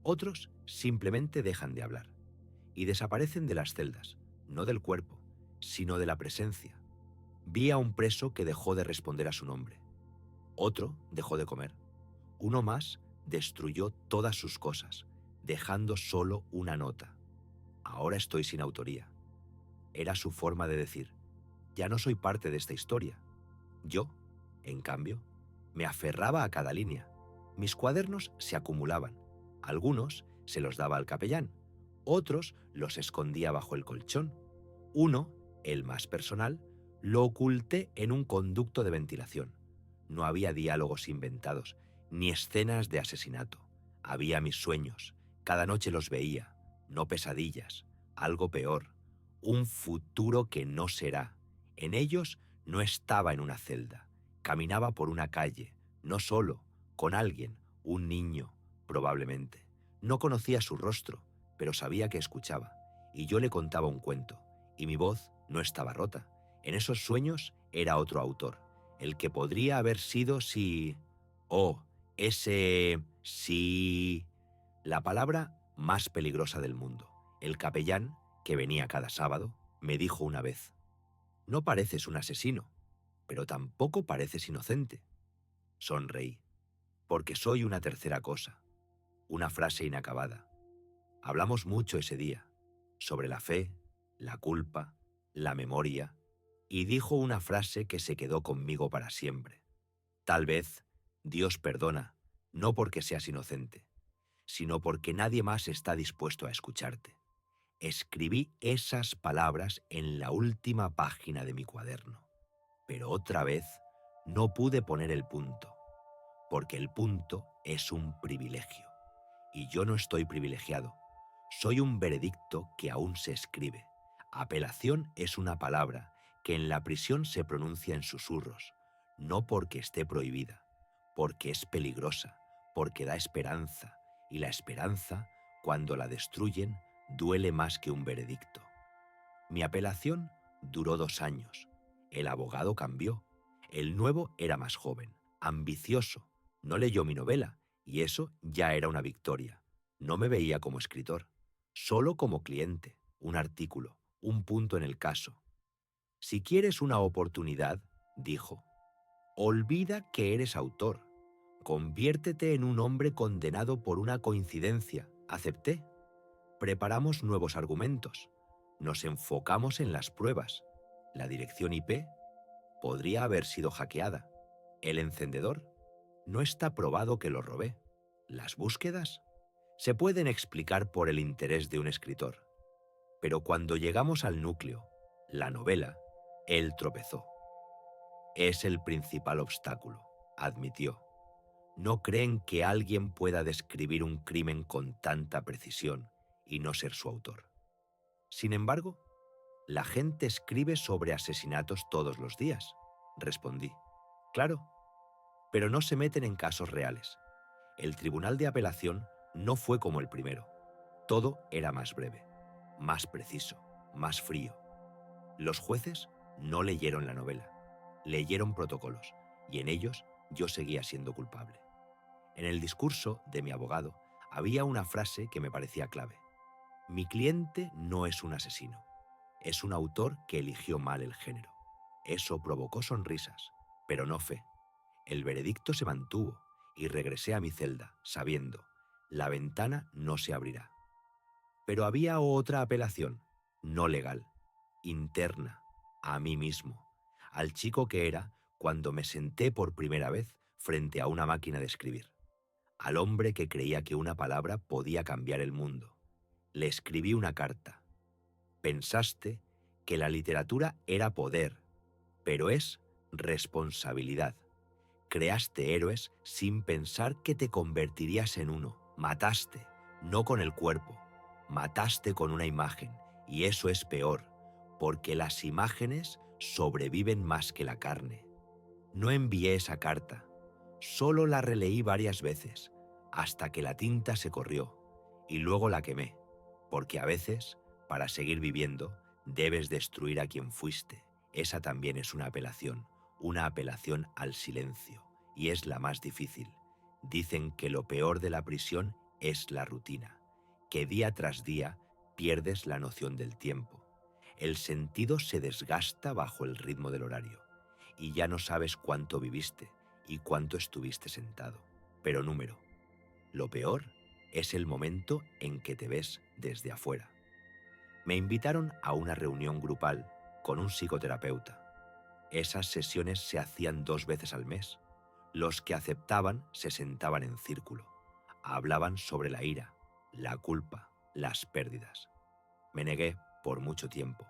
Otros simplemente dejan de hablar y desaparecen de las celdas, no del cuerpo, sino de la presencia. Vi a un preso que dejó de responder a su nombre. Otro dejó de comer. Uno más destruyó todas sus cosas, dejando solo una nota. Ahora estoy sin autoría. Era su forma de decir: ya no soy parte de esta historia. Yo, en cambio, me aferraba a cada línea. Mis cuadernos se acumulaban. Algunos se los daba al capellán, otros los escondía bajo el colchón. Uno, el más personal, lo oculté en un conducto de ventilación. No había diálogos inventados, ni escenas de asesinato. Había mis sueños, cada noche los veía, no pesadillas, algo peor, un futuro que no será. En ellos no estaba en una celda, caminaba por una calle, no solo, con alguien, un niño, probablemente. No conocía su rostro, pero sabía que escuchaba, y yo le contaba un cuento, y mi voz no estaba rota. En esos sueños era otro autor, el que podría haber sido si... Oh, ese... si... La palabra más peligrosa del mundo. El capellán, que venía cada sábado, me dijo una vez: «No pareces un asesino, pero tampoco pareces inocente». Sonreí, porque soy una tercera cosa, una frase inacabada. Hablamos mucho ese día, sobre la fe, la culpa, la memoria, y dijo una frase que se quedó conmigo para siempre. Tal vez Dios perdona, no porque seas inocente, sino porque nadie más está dispuesto a escucharte. Escribí esas palabras en la última página de mi cuaderno, pero otra vez no pude poner el punto, porque el punto es un privilegio, y yo no estoy privilegiado. Soy un veredicto que aún se escribe. Apelación es una palabra que en la prisión se pronuncia en susurros, no porque esté prohibida, porque es peligrosa, porque da esperanza, y la esperanza, cuando la destruyen, duele más que un veredicto. Mi apelación duró 2 años. El abogado cambió. El nuevo era más joven, ambicioso. No leyó mi novela, y eso ya era una victoria. No me veía como escritor, solo como cliente, un artículo, un punto en el caso. Si quieres una oportunidad, dijo, olvida que eres autor. Conviértete en un hombre condenado por una coincidencia. Acepté. Preparamos nuevos argumentos. Nos enfocamos en las pruebas. La dirección IP podría haber sido hackeada. El encendedor no está probado que lo robé. Las búsquedas se pueden explicar por el interés de un escritor. Pero cuando llegamos al núcleo, la novela, él tropezó. Es el principal obstáculo, admitió. No creen que alguien pueda describir un crimen con tanta precisión y no ser su autor. Sin embargo, la gente escribe sobre asesinatos todos los días, respondí. Claro, pero no se meten en casos reales. El tribunal de apelación no fue como el primero. Todo era más breve, más preciso, más frío. Los jueces no leyeron la novela, leyeron protocolos, y en ellos yo seguía siendo culpable. En el discurso de mi abogado había una frase que me parecía clave. Mi cliente no es un asesino, es un autor que eligió mal el género. Eso provocó sonrisas, pero no fe. El veredicto se mantuvo y regresé a mi celda, sabiendo, la ventana no se abrirá. Pero había otra apelación, no legal, interna, a mí mismo, al chico que era cuando me senté por primera vez frente a una máquina de escribir, al hombre que creía que una palabra podía cambiar el mundo. Le escribí una carta. Pensaste que la literatura era poder, pero es responsabilidad. Creaste héroes sin pensar que te convertirías en uno. Mataste, no con el cuerpo, mataste con una imagen, y eso es peor, porque las imágenes sobreviven más que la carne. No envié esa carta, solo la releí varias veces, hasta que la tinta se corrió, y luego la quemé, porque a veces, para seguir viviendo, debes destruir a quien fuiste. Esa también es una apelación al silencio, y es la más difícil. Dicen que lo peor de la prisión es la rutina, que día tras día pierdes la noción del tiempo. El sentido se desgasta bajo el ritmo del horario, y ya no sabes cuánto viviste y cuánto estuviste sentado. Pero número. Lo peor es el momento en que te ves desde afuera. Me invitaron a una reunión grupal con un psicoterapeuta. Esas sesiones se hacían 2 veces al mes. Los que aceptaban se sentaban en círculo. Hablaban sobre la ira, la culpa, las pérdidas. Me negué por mucho tiempo.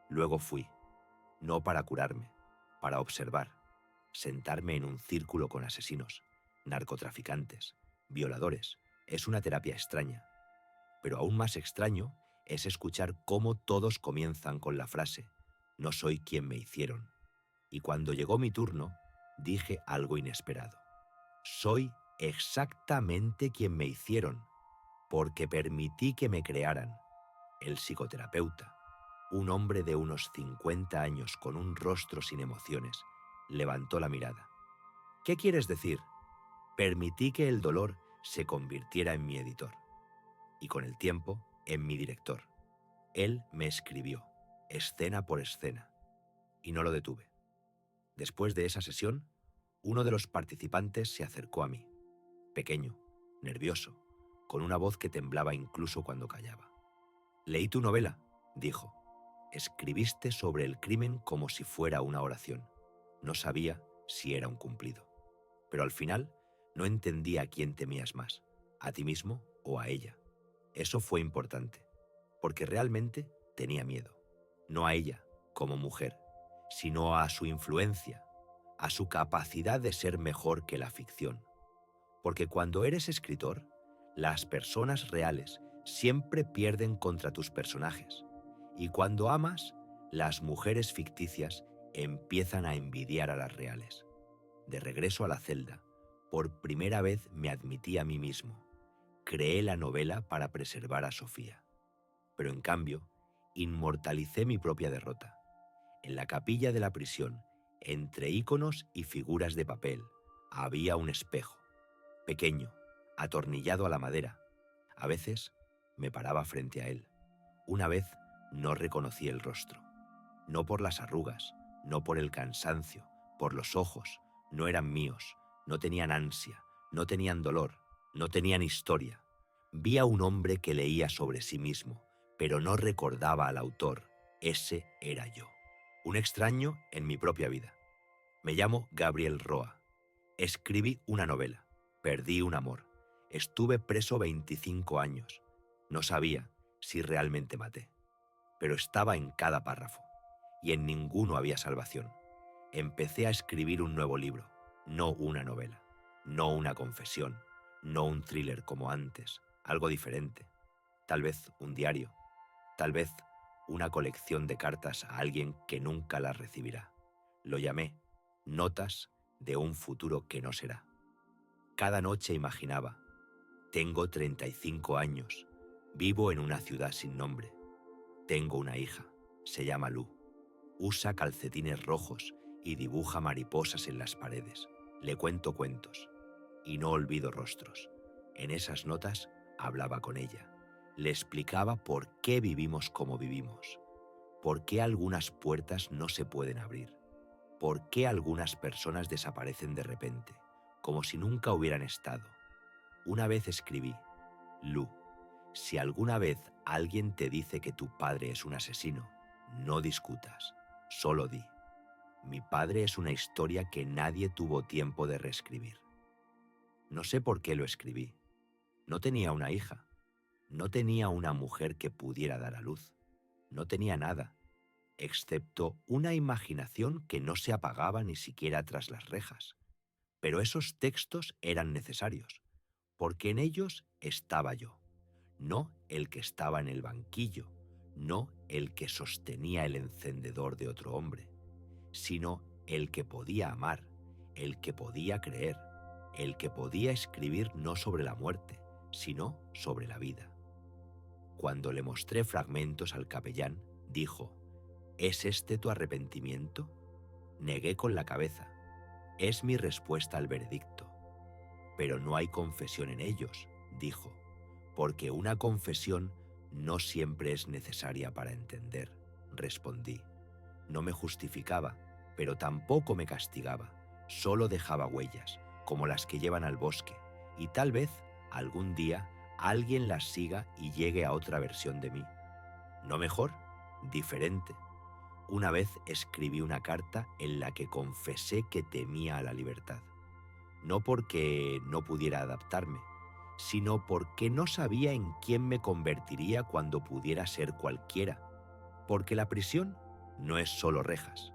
Luego fui, no para curarme, para observar, sentarme en un círculo con asesinos, narcotraficantes, violadores. Es una terapia extraña. Pero aún más extraño es escuchar cómo todos comienzan con la frase «No soy quien me hicieron». Y cuando llegó mi turno, dije algo inesperado. Soy exactamente quien me hicieron, porque permití que me crearan. El psicoterapeuta, un hombre de unos 50 años con un rostro sin emociones, levantó la mirada. ¿Qué quieres decir? Permití que el dolor se convirtiera en mi editor. Y con el tiempo, en mi director. Él me escribió, escena por escena, y no lo detuve. Después de esa sesión, uno de los participantes se acercó a mí, pequeño, nervioso, con una voz que temblaba incluso cuando callaba. «Leí tu novela», dijo. «Escribiste sobre el crimen como si fuera una oración. No sabía si era un cumplido. Pero al final no entendía a quién temías más, a ti mismo o a ella. Eso fue importante, porque realmente tenía miedo, no a ella como mujer, sino a su influencia, a su capacidad de ser mejor que la ficción. Porque cuando eres escritor, las personas reales siempre pierden contra tus personajes. Y cuando amas, las mujeres ficticias empiezan a envidiar a las reales. De regreso a la celda, por primera vez me admití a mí mismo. Creé la novela para preservar a Sofía. Pero en cambio, inmortalicé mi propia derrota. En la capilla de la prisión, entre íconos y figuras de papel, había un espejo, pequeño, atornillado a la madera. A veces me paraba frente a él. Una vez no reconocí el rostro. No por las arrugas, no por el cansancio, por los ojos. No eran míos, no tenían ansia, no tenían dolor, no tenían historia. Vi a un hombre que leía sobre sí mismo, pero no recordaba al autor. Ese era yo. Un extraño en mi propia vida. Me llamo Gabriel Roa. Escribí una novela. Perdí un amor. Estuve preso 25 años. No sabía si realmente maté. Pero estaba en cada párrafo. Y en ninguno había salvación. Empecé a escribir un nuevo libro. No una novela. No una confesión. No un thriller como antes. Algo diferente. Tal vez un diario. Tal vez una colección de cartas a alguien que nunca las recibirá. Lo llamé Notas de un futuro que no será. Cada noche imaginaba: tengo 35 años, vivo en una ciudad sin nombre. Tengo una hija, se llama Lu. Usa calcetines rojos y dibuja mariposas en las paredes. Le cuento cuentos y no olvido rostros. En esas notas hablaba con ella. Le explicaba por qué vivimos como vivimos, por qué algunas puertas no se pueden abrir, por qué algunas personas desaparecen de repente, como si nunca hubieran estado. Una vez escribí: Lu, si alguna vez alguien te dice que tu padre es un asesino, no discutas, solo di: mi padre es una historia que nadie tuvo tiempo de reescribir. No sé por qué lo escribí. No tenía una hija. No tenía una mujer que pudiera dar a luz. No tenía nada, excepto una imaginación que no se apagaba ni siquiera tras las rejas. Pero esos textos eran necesarios, porque en ellos estaba yo, no el que estaba en el banquillo, no el que sostenía el encendedor de otro hombre, sino el que podía amar, el que podía creer, el que podía escribir no sobre la muerte, sino sobre la vida. Cuando le mostré fragmentos al capellán, dijo: ¿Es este tu arrepentimiento? Negué con la cabeza. Es mi respuesta al veredicto. Pero no hay confesión en ellos, dijo, porque una confesión no siempre es necesaria para entender, respondí. No me justificaba, pero tampoco me castigaba. Solo dejaba huellas, como las que llevan al bosque, y tal vez, algún día, alguien las siga y llegue a otra versión de mí. No mejor, diferente. Una vez escribí una carta en la que confesé que temía a la libertad. No porque no pudiera adaptarme, sino porque no sabía en quién me convertiría cuando pudiera ser cualquiera. Porque la prisión no es solo rejas,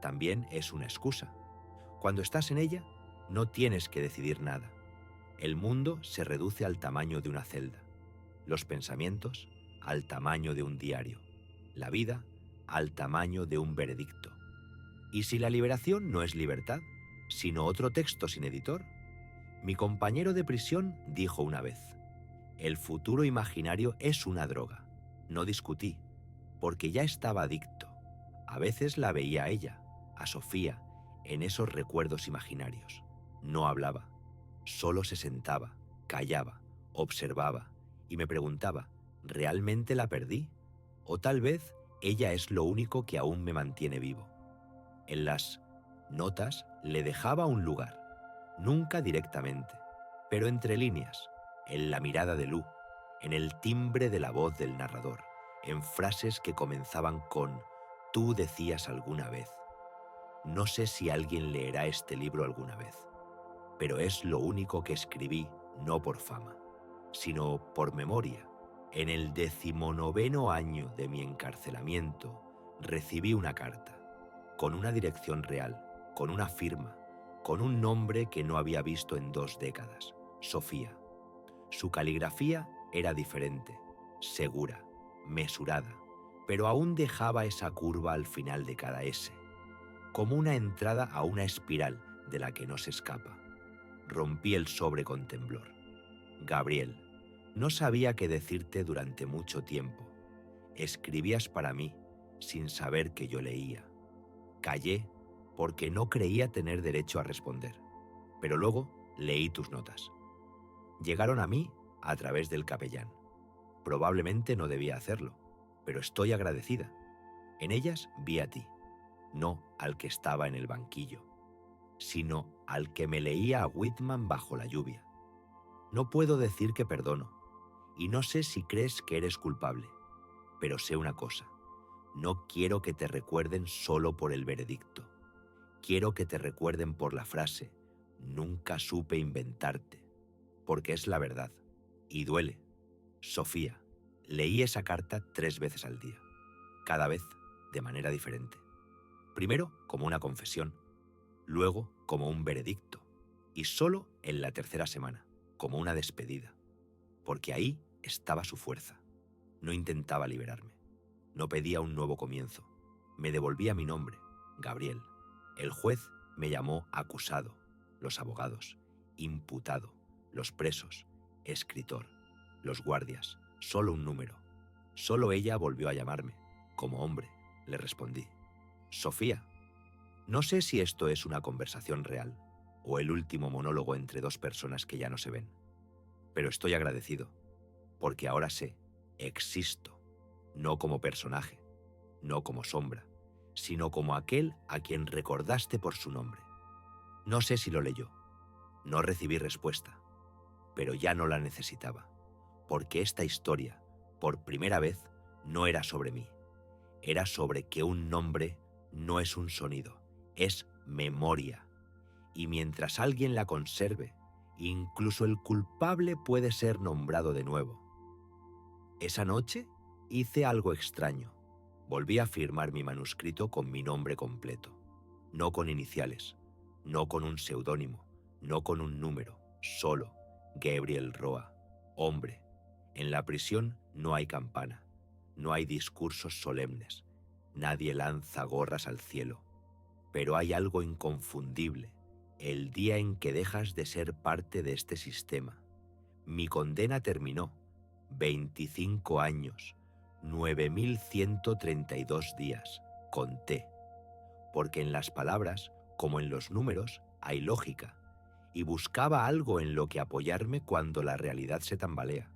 también es una excusa. Cuando estás en ella, no tienes que decidir nada. El mundo se reduce al tamaño de una celda, los pensamientos al tamaño de un diario, la vida al tamaño de un veredicto. ¿Y si la liberación no es libertad, sino otro texto sin editor? Mi compañero de prisión dijo una vez: el futuro imaginario es una droga. No discutí, porque ya estaba adicto. A veces la veía a ella, a Sofía, en esos recuerdos imaginarios. No hablaba. Solo se sentaba, callaba, observaba y me preguntaba: ¿realmente la perdí? O tal vez ella es lo único que aún me mantiene vivo. En las notas le dejaba un lugar, nunca directamente, pero entre líneas, en la mirada de Lu, en el timbre de la voz del narrador, en frases que comenzaban con «tú decías alguna vez». No sé si alguien leerá este libro alguna vez, pero es lo único que escribí, no por fama, sino por memoria. En el 19º año de mi encarcelamiento, recibí una carta, con una dirección real, con una firma, con un nombre que no había visto en 2 décadas, Sofía. Su caligrafía era diferente, segura, mesurada, pero aún dejaba esa curva al final de cada S, como una entrada a una espiral de la que no se escapa. Rompí el sobre con temblor. Gabriel, no sabía qué decirte durante mucho tiempo. Escribías para mí, sin saber que yo leía. Callé porque no creía tener derecho a responder, pero luego leí tus notas. Llegaron a mí a través del capellán. Probablemente no debía hacerlo, pero estoy agradecida. En ellas vi a ti, no al que estaba en el banquillo, sino al que me leía a Whitman bajo la lluvia. No puedo decir que perdono, y no sé si crees que eres culpable, pero sé una cosa: no quiero que te recuerden solo por el veredicto. Quiero que te recuerden por la frase «Nunca supe inventarte», porque es la verdad, y duele. Sofía, leí esa carta 3 veces al día, cada vez de manera diferente. Primero como una confesión, luego como un veredicto, y solo en la tercera semana, como una despedida, porque ahí estaba su fuerza. No intentaba liberarme, no pedía un nuevo comienzo, me devolvía mi nombre, Gabriel. El juez me llamó acusado, los abogados, imputado, los presos, escritor, los guardias, solo un número. Solo ella volvió a llamarme, como hombre, le respondí. Sofía, no sé si esto es una conversación real o el último monólogo entre dos personas que ya no se ven, pero estoy agradecido, porque ahora sé, existo, no como personaje, no como sombra, sino como aquel a quien recordaste por su nombre. No sé si lo leyó, no recibí respuesta, pero ya no la necesitaba, porque esta historia, por primera vez, no era sobre mí, era sobre que un nombre no es un sonido, es memoria, y mientras alguien la conserve, incluso el culpable puede ser nombrado de nuevo. Esa noche hice algo extraño. Volví a firmar mi manuscrito con mi nombre completo, no con iniciales, no con un seudónimo, no con un número, solo Gabriel Roa, hombre. En la prisión no hay campana, no hay discursos solemnes, nadie lanza gorras al cielo, pero hay algo inconfundible: el día en que dejas de ser parte de este sistema. Mi condena terminó. 25 años, 9.132 días, conté, porque en las palabras, como en los números, hay lógica, y buscaba algo en lo que apoyarme cuando la realidad se tambalea.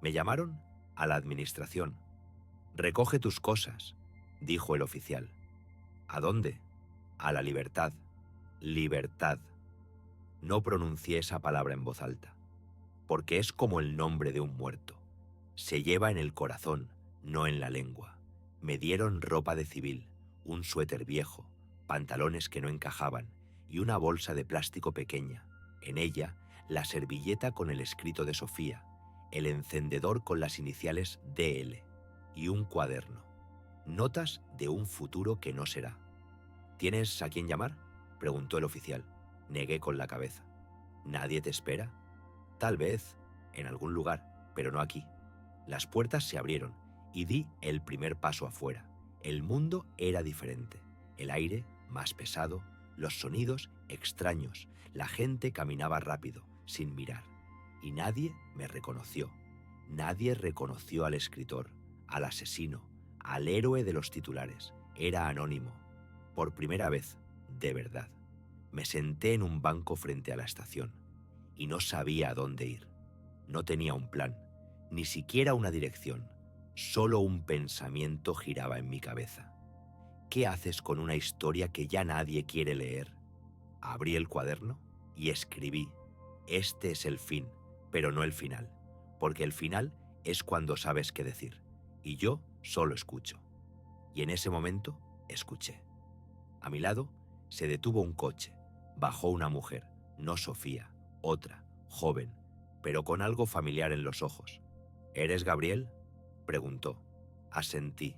Me llamaron a la administración. «Recoge tus cosas», dijo el oficial. «¿A dónde?» «A la libertad». «Libertad». No pronuncié esa palabra en voz alta, porque es como el nombre de un muerto. Se lleva en el corazón, no en la lengua. Me dieron ropa de civil, un suéter viejo, pantalones que no encajaban y una bolsa de plástico pequeña. En ella, la servilleta con el escrito de Sofía, el encendedor con las iniciales DL y un cuaderno. Notas de un futuro que no será. «¿Tienes a quién llamar?», preguntó el oficial. Negué con la cabeza. «¿Nadie te espera?» «Tal vez, en algún lugar, pero no aquí». Las puertas se abrieron y di el primer paso afuera. El mundo era diferente. El aire más pesado, los sonidos extraños, la gente caminaba rápido, sin mirar. Y nadie me reconoció. Nadie reconoció al escritor, al asesino, al héroe de los titulares. Era anónimo. Por primera vez, de verdad. Me senté en un banco frente a la estación y no sabía a dónde ir. No tenía un plan, ni siquiera una dirección. Solo un pensamiento giraba en mi cabeza. ¿Qué haces con una historia que ya nadie quiere leer? Abrí el cuaderno y escribí: «Este es el fin, pero no el final, porque el final es cuando sabes qué decir, y yo solo escucho». Y en ese momento escuché. A mi lado se detuvo un coche. Bajó una mujer, no Sofía, otra, joven, pero con algo familiar en los ojos. «¿Eres Gabriel?», preguntó. Asentí.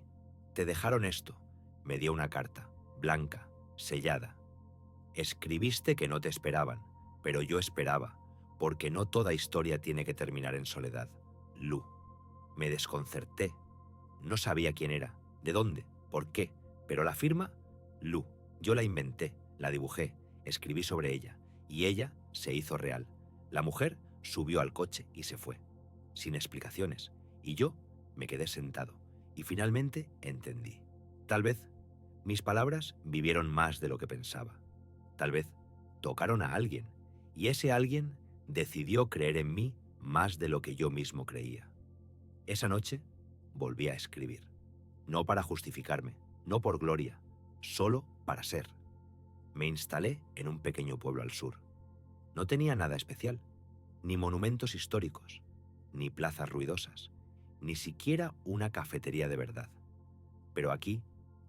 «Te dejaron esto». Me dio una carta, blanca, sellada. «Escribiste que no te esperaban, pero yo esperaba, porque no toda historia tiene que terminar en soledad. Lu». Me desconcerté. No sabía quién era, de dónde, por qué, pero la firma, Lu, yo la inventé, la dibujé, escribí sobre ella, y ella se hizo real. La mujer subió al coche y se fue, sin explicaciones, y yo me quedé sentado, y finalmente entendí. Tal vez mis palabras vivieron más de lo que pensaba. Tal vez tocaron a alguien, y ese alguien decidió creer en mí más de lo que yo mismo creía. Esa noche volví a escribir, no para justificarme, no por gloria, solo para ser. Me instalé en un pequeño pueblo al sur. No tenía nada especial, ni monumentos históricos, ni plazas ruidosas, ni siquiera una cafetería de verdad. Pero aquí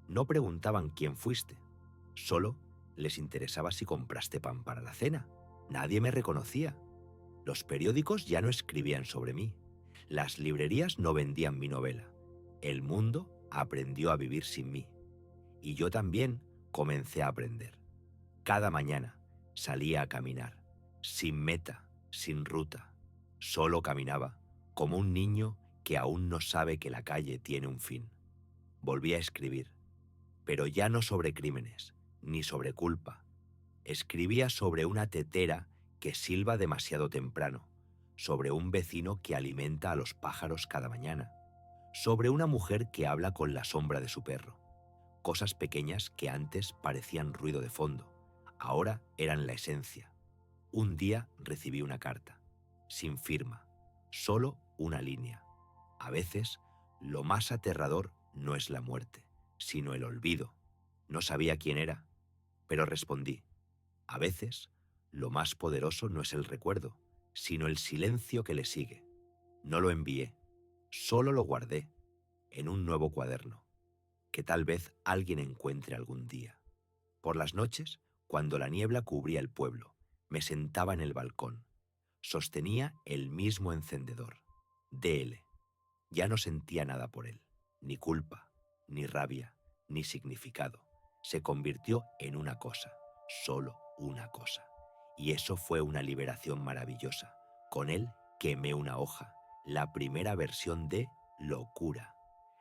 no preguntaban quién fuiste, solo les interesaba si compraste pan para la cena. Nadie me reconocía. Los periódicos ya no escribían sobre mí. Las librerías no vendían mi novela. El mundo aprendió a vivir sin mí. Y yo también comencé a aprender. Cada mañana salía a caminar, sin meta, sin ruta. Solo caminaba, como un niño que aún no sabe que la calle tiene un fin. Volví a escribir, pero ya no sobre crímenes, ni sobre culpa. Escribía sobre una tetera que silba demasiado temprano, sobre un vecino que alimenta a los pájaros cada mañana, sobre una mujer que habla con la sombra de su perro. Cosas pequeñas que antes parecían ruido de fondo, ahora eran la esencia. Un día recibí una carta, sin firma, solo una línea. A veces, lo más aterrador no es la muerte, sino el olvido. No sabía quién era, pero respondí. A veces, lo más poderoso no es el recuerdo, sino el silencio que le sigue. No lo envié, solo lo guardé en un nuevo cuaderno, que tal vez alguien encuentre algún día. Por las noches, cuando la niebla cubría el pueblo, me sentaba en el balcón. Sostenía el mismo encendedor, DL. Ya no sentía nada por él, ni culpa, ni rabia, ni significado. Se convirtió en una cosa, solo una cosa. Y eso fue una liberación maravillosa. Con él quemé una hoja, la primera versión de Locura,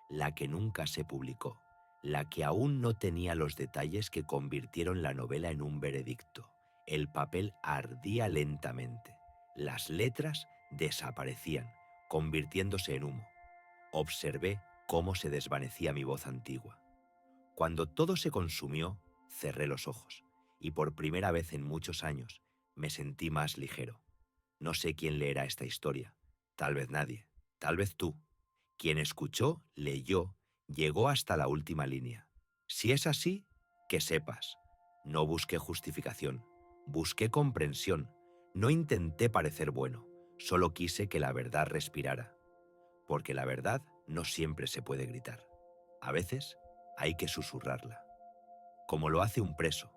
la que nunca se publicó, la que aún no tenía los detalles que convirtieron la novela en un veredicto. El papel ardía lentamente, las letras desaparecían, convirtiéndose en humo. Observé cómo se desvanecía mi voz antigua. Cuando todo se consumió, cerré los ojos, y por primera vez en muchos años me sentí más ligero. No sé quién leerá esta historia, tal vez nadie, tal vez tú. Quien escuchó, leyó, llegó hasta la última línea. Si es así, que sepas, no busqué justificación, busqué comprensión, no intenté parecer bueno, solo quise que la verdad respirara. Porque la verdad no siempre se puede gritar. A veces hay que susurrarla, como lo hace un preso,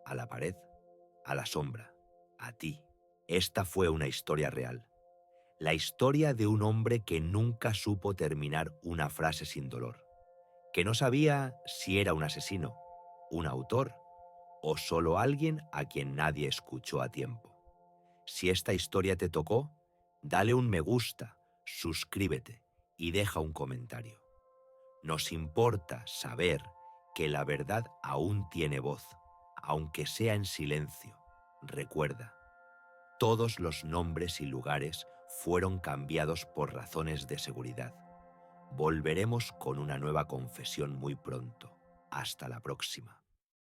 a la pared, a la sombra, a ti. Esta fue una historia real. La historia de un hombre que nunca supo terminar una frase sin dolor, que no sabía si era un asesino, un autor o solo alguien a quien nadie escuchó a tiempo. Si esta historia te tocó, dale un me gusta, suscríbete y deja un comentario. Nos importa saber que la verdad aún tiene voz, aunque sea en silencio. Recuerda, todos los nombres y lugares fueron cambiados por razones de seguridad. Volveremos con una nueva confesión muy pronto. Hasta la próxima.